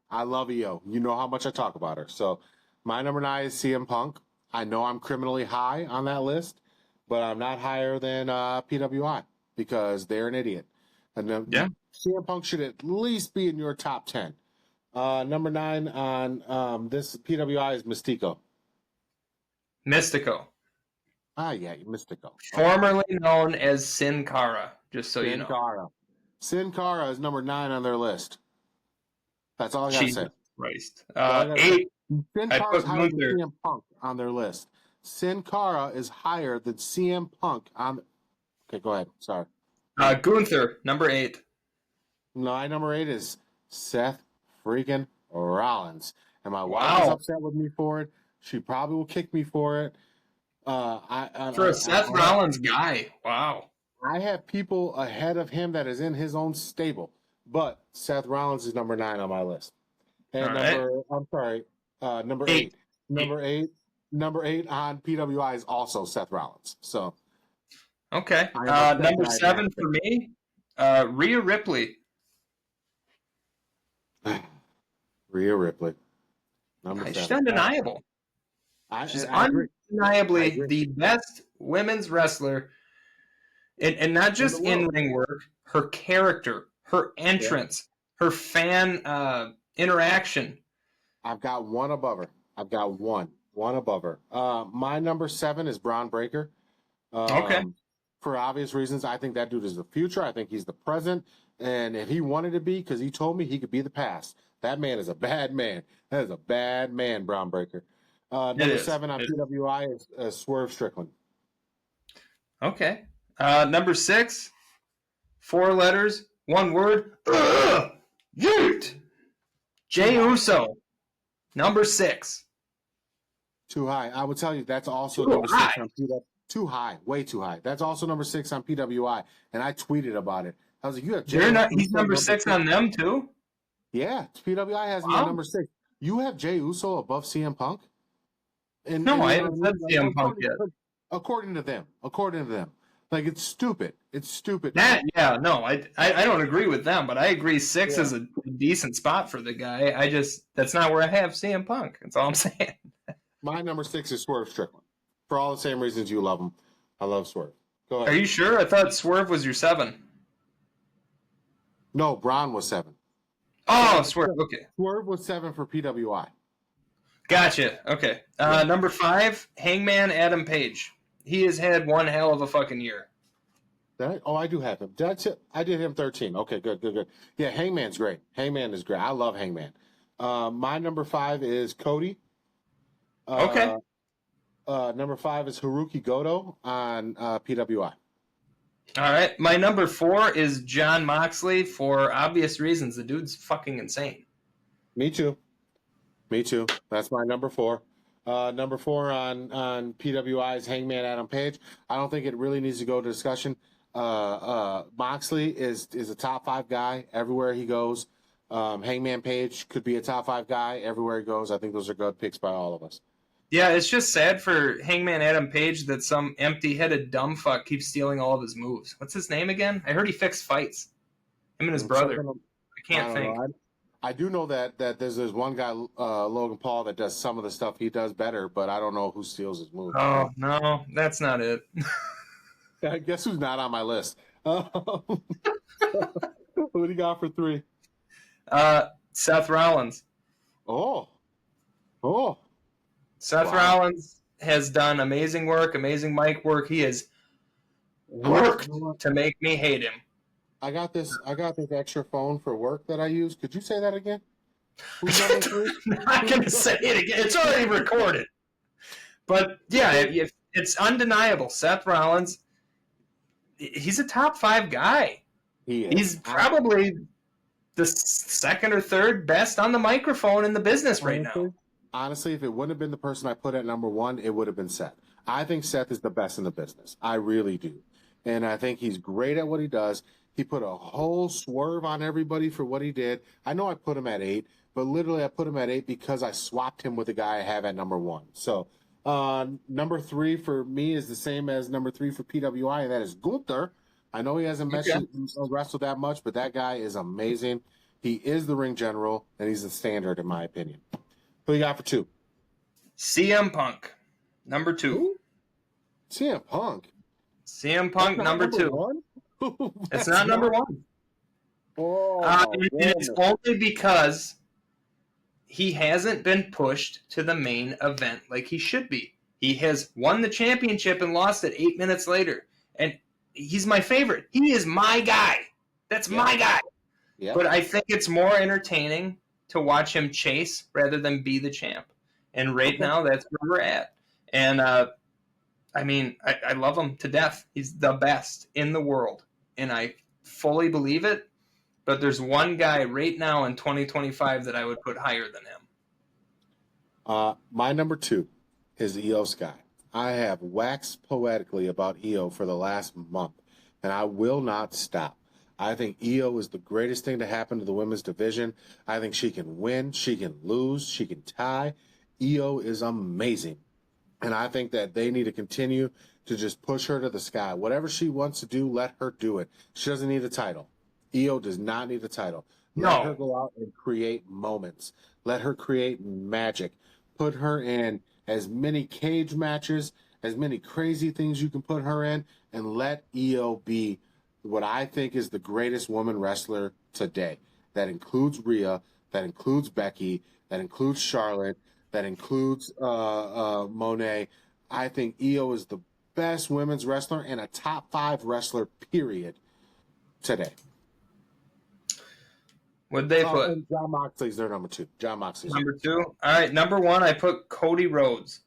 I love Io. You know how much I talk about her. So my number 9 is CM Punk. I know I'm criminally high on that list, but I'm not higher than PWI because they're an idiot. And then Yeah. CM Punk should at least be in your top 10. Number 9 on this PWI is Mystico. Mystico, Yeah, Mystico. formerly known as Sin Cara, just so you Sin know. Cara. Sin Cara is number 9 on their list. That's all I gotta say. Jesus Christ. all I gotta 8, Sin I Cara is put higher than Gunther. CM Punk on their list. Sin Cara is higher than CM Punk on. Okay, go ahead. Sorry. Gunther, number 8. My number 8 is Seth freaking Rollins, and my wife is Wow. upset with me for it. She probably will kick me for it. For a Seth Rollins guy. Wow. I have people ahead of him that is in his own stable, but Seth Rollins is number 9 on my list. And All right. number 8. Eight. Number 8 on PWI is also Seth Rollins. So Okay. I am upset Number by 7 that. for me, Rhea Ripley. Rhea Ripley. Number 7. She's undeniable. She's I agree. I undeniably agree. the best women's wrestler. And not just In the world. in-ring work, her character, her entrance, her fan interaction. I've got one above her. I've got one above her. My number 7 is Braun Breaker. Okay. For obvious reasons, I think that dude is the future. I think he's the present. And if he wanted to be, because he told me he could be the past. That man is a bad man. That is a bad man, Braun Breaker. Number is. 7 on PWI is Swerve Strickland. Okay. Number 6, 4 letters, 1 word. Yeet. Jey Uso. Number 6. Too high. I would tell you that's also Too number 6 high. on PWI. Too high. Way too high. That's also number 6 on PWI. And I tweeted about it. I was like, you have Jey You're not. Uso He's number 6 on them too. Yeah, PWI has me Wow. at number 6. You have Jey Uso above CM Punk? And, No, and I you know haven't what I said mean? CM Punk yet. According to them. Like, it's stupid. It's stupid. That no, I don't agree with them, but I agree 6 Yeah. is a decent spot for the guy. That's not where I have CM Punk. That's all I'm saying. My number 6 is Swerve Strickland. For all the same reasons you love him. I love Swerve. Go ahead. Are you sure? I thought Swerve was your 7. No, Braun was 7. Oh, Swerve. Okay, Swerve was 7 for PWI. gotcha. Okay, number 5, Hangman Adam Page. He has had one hell of a fucking year. I do have him. That's it. I did him 13. Okay, good. Yeah, Hangman's great. Hangman is great. I love Hangman. My number 5 is Cody. Okay. Number 5 is Haruki Goto on PWI. All right, my number 4 is John Moxley for obvious reasons. The dude's fucking insane. Me too. That's my number 4. Number 4 on PWI is Hangman Adam Page. I don't think it really needs to go to discussion. Moxley is a top 5 guy everywhere he goes. Hangman Page could be a top 5 guy everywhere he goes. I think those are good picks by all of us. Yeah, it's just sad for Hangman Adam Page that some empty-headed dumb fuck keeps stealing all of his moves. What's his name again? I heard he fixed fights. Him and his brother. I can't think. I do know that there's one guy, Logan Paul, that does some of the stuff he does better, but I don't know who steals his moves. Oh, no, that's not it. I guess who's not on my list? Who do you got for 3? Seth Rollins. Oh. Seth Wow. Rollins has done amazing work, amazing mic work. He has worked to make me hate him. I got this extra phone for work that I use. Could you say that again? Who's number 3? I'm not going to say it again. It's already recorded. But, yeah, it's undeniable. Seth Rollins, he's a top 5 guy. He is. He's probably the 2nd or 3rd best on the microphone in the business right now. Honestly, if it wouldn't have been the person I put at number 1, it would have been Seth. I think Seth is the best in the business. I really do. And I think he's great at what he does. He put a whole swerve on everybody for what he did. I know I put him at 8, but literally I put him at 8 because I swapped him with the guy I have at number 1. So number 3 for me is the same as number 3 for PWI, and that is Gunther. I know he hasn't wrestled that much, but that guy is amazing. He is the ring general, and he's the standard in my opinion. Who you got for 2? CM Punk. Number 2. Who? CM Punk. CM Punk, That's not number 2. one? It's That's not number 1. Oh, And it's only because he hasn't been pushed to the main event like he should be. He has won the championship and lost it 8 minutes later. And he's my favorite. He is my guy. That's my guy. Yeah. But I think it's more entertaining to watch him chase rather than be the champ. And right now, that's where we're at. And, I mean, I love him to death. He's the best in the world. And I fully believe it. But there's one guy right now in 2025 that I would put higher than him. My number 2 is Io Sky. I have waxed poetically about Io for the last month, and I will not stop. I think Io is the greatest thing to happen to the women's division. I think she can win, she can lose, she can tie. Io is amazing. And I think that they need to continue to just push her to the sky. Whatever she wants to do, let her do it. She doesn't need a title. Io does not need a title. Let her go out and create moments. Let her create magic. Put her in as many cage matches, as many crazy things you can put her in, and let Io be what I think is the greatest woman wrestler today. That includes Rhea, that includes Becky, that includes Charlotte, that includes Monet. I think Io is the best women's wrestler and a top 5 wrestler, period, today. What'd they put? And John Moxley's their number 2. John Moxley's Number 2? All right, number 1, I put Cody Rhodes.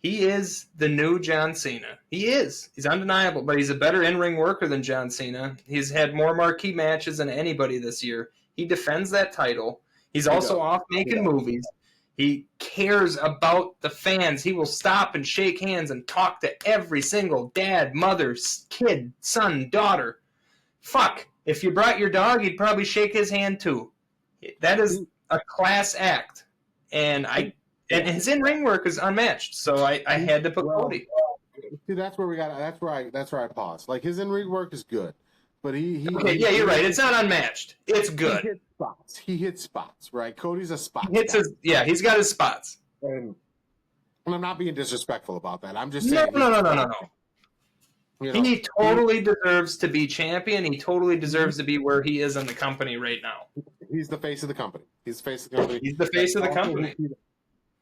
He is the new John Cena. He is. He's undeniable, but he's a better in-ring worker than John Cena. He's had more marquee matches than anybody this year. He defends that title. He's also off making movies. He cares about the fans. He will stop and shake hands and talk to every single dad, mother, kid, son, daughter. Fuck. If you brought your dog, you'd probably shake his hand too. That is a class act. And his in-ring work is unmatched. So I had to put Cody. See, that's where we got. That's where I paused. Like his in-ring work is good, but Okay, you're right. It's not unmatched. It's good. He hits spots, right? Cody's a spot. He's got his spots. And I'm not being disrespectful about that. I'm just saying. No. You know, He totally deserves to be champion. He totally deserves to be where he is in the company right now. he's the face of the company. He's the face of the company. He's the face of the company.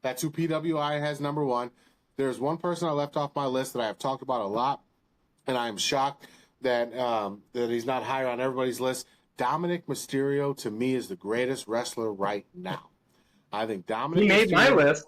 That's who PWI has number 1. There's one person I left off my list that I have talked about a lot, and I am shocked that that he's not higher on everybody's list. Dominic Mysterio, to me, is the greatest wrestler right now. I think Dominic. He made my list.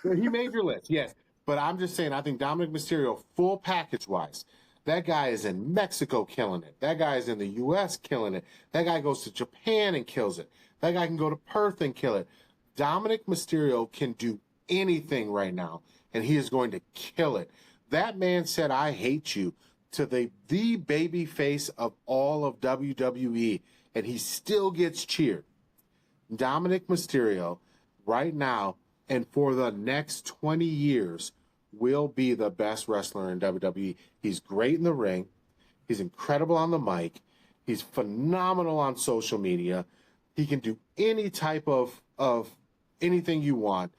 He made your list, yes. But I'm just saying, I think Dominic Mysterio, full package-wise, that guy is in Mexico killing it. That guy is in the U.S. killing it. That guy goes to Japan and kills it. That guy can go to Perth and kill it. Dominic Mysterio can do anything right now, and he is going to kill it. That man said, I hate you, to the baby face of all of WWE, and he still gets cheered. Dominic Mysterio, right now, and for the next 20 years, will be the best wrestler in WWE. He's great in the ring. He's incredible on the mic. He's phenomenal on social media. He can do any type of anything you want.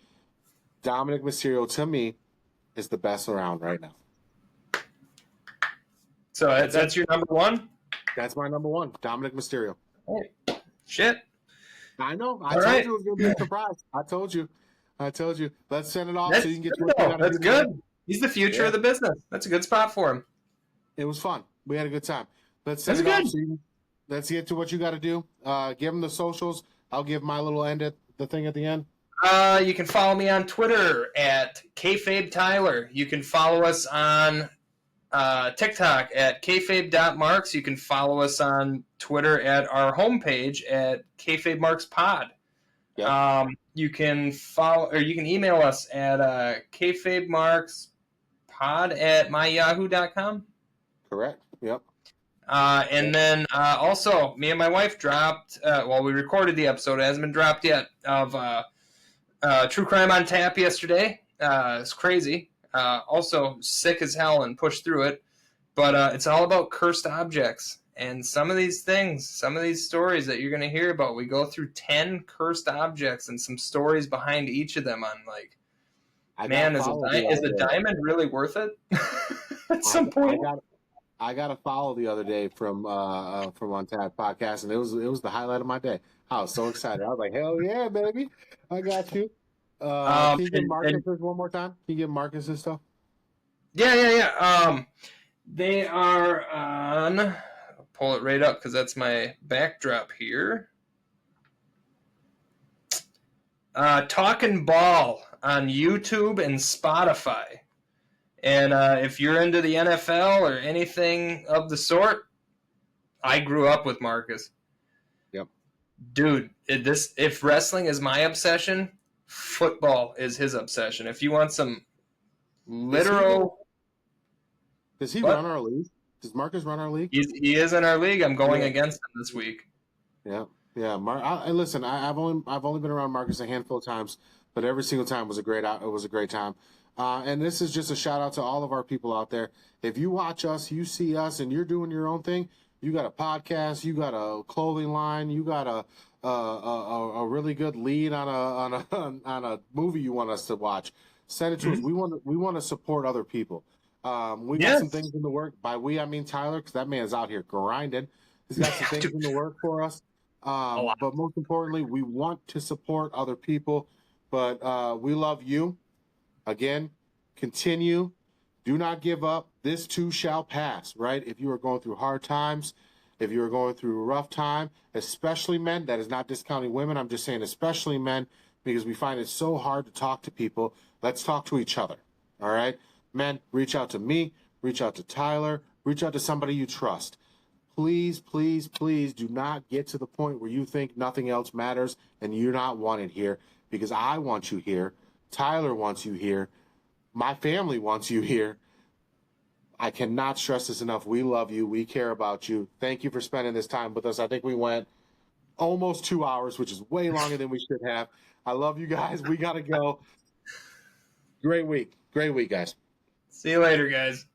Dominic Mysterio, to me, is the best around right now. So that's your number 1? That's my number 1, Dominic Mysterio. Shit. I know. I told you it was going to be a surprise. I told you. Let's send it off so you can get to it. That's good. He's the future of the business. That's a good spot for him. It was fun. We had a good time. Let's send it off. So let's get to what you got to do. Give them the socials. I'll give my little end at the thing at the end. You can follow me on Twitter at kayfabe Tyler. You can follow us on TikTok at kayfabe.marks. You can follow us on Twitter at our homepage at kayfabemarkspod. Yep. You can email us at kayfabemarkspod@myyahoo.com. Correct. Yep. And then also, me and my wife dropped. We recorded the episode. It hasn't been dropped yet. Of True Crime on Tap yesterday. It's crazy. Also sick as hell and pushed through it. But it's all about cursed objects. And some of these stories that you're going to hear about, we go through 10 cursed objects and some stories behind each of them on Man, got is followed the is other a day. diamond really worth it? At I, some I point. got I got a follow the other day from Untapped Podcast, and it was the highlight of my day. I was so excited. I was like, hell yeah, baby! I got you. Can you give And Marcus one more time? Can you give Marcus his stuff? yeah. They are on. I'll pull it right up because that's my backdrop here. Talking Ball on YouTube and Spotify. And if you're into the NFL or anything of the sort, I grew up with Marcus. Yep. Dude, if wrestling is my obsession, football is his obsession. If you want some literal, Does he what? run our league? Does Marcus run our league? He is in our league. I'm going Yeah. against him this week. Yeah, yeah. Listen. I've only been around Marcus a handful of times, but every single time was a great time. And this is just a shout out to all of our people out there. If you watch us, you see us, and you're doing your own thing. You got a podcast, you got a clothing line, you got a really good lead on a movie you want us to watch. Send it to us. We want to support other people. We got some things in the work. By we, I mean Tyler, because that man's out here grinding. He's got some things in the work for us. But most importantly, we want to support other people. But we love you. Again, continue. Do not give up. This too shall pass, right? If you are going through hard times, if you are going through a rough time, especially men, that is not discounting women. I'm just saying especially men, because we find it so hard to talk to people. Let's talk to each other, all right? Men, reach out to me, reach out to Tyler, reach out to somebody you trust. Please, please, please do not get to the point where you think nothing else matters and you're not wanted here, because I want you here. Tyler wants you here. My family wants you here. I cannot stress this enough. We love you. We care about you. Thank you for spending this time with us. I think we went almost 2 hours, which is way longer than we should have. I love you guys. We got to go. Great week. Great week, guys. See you later, guys.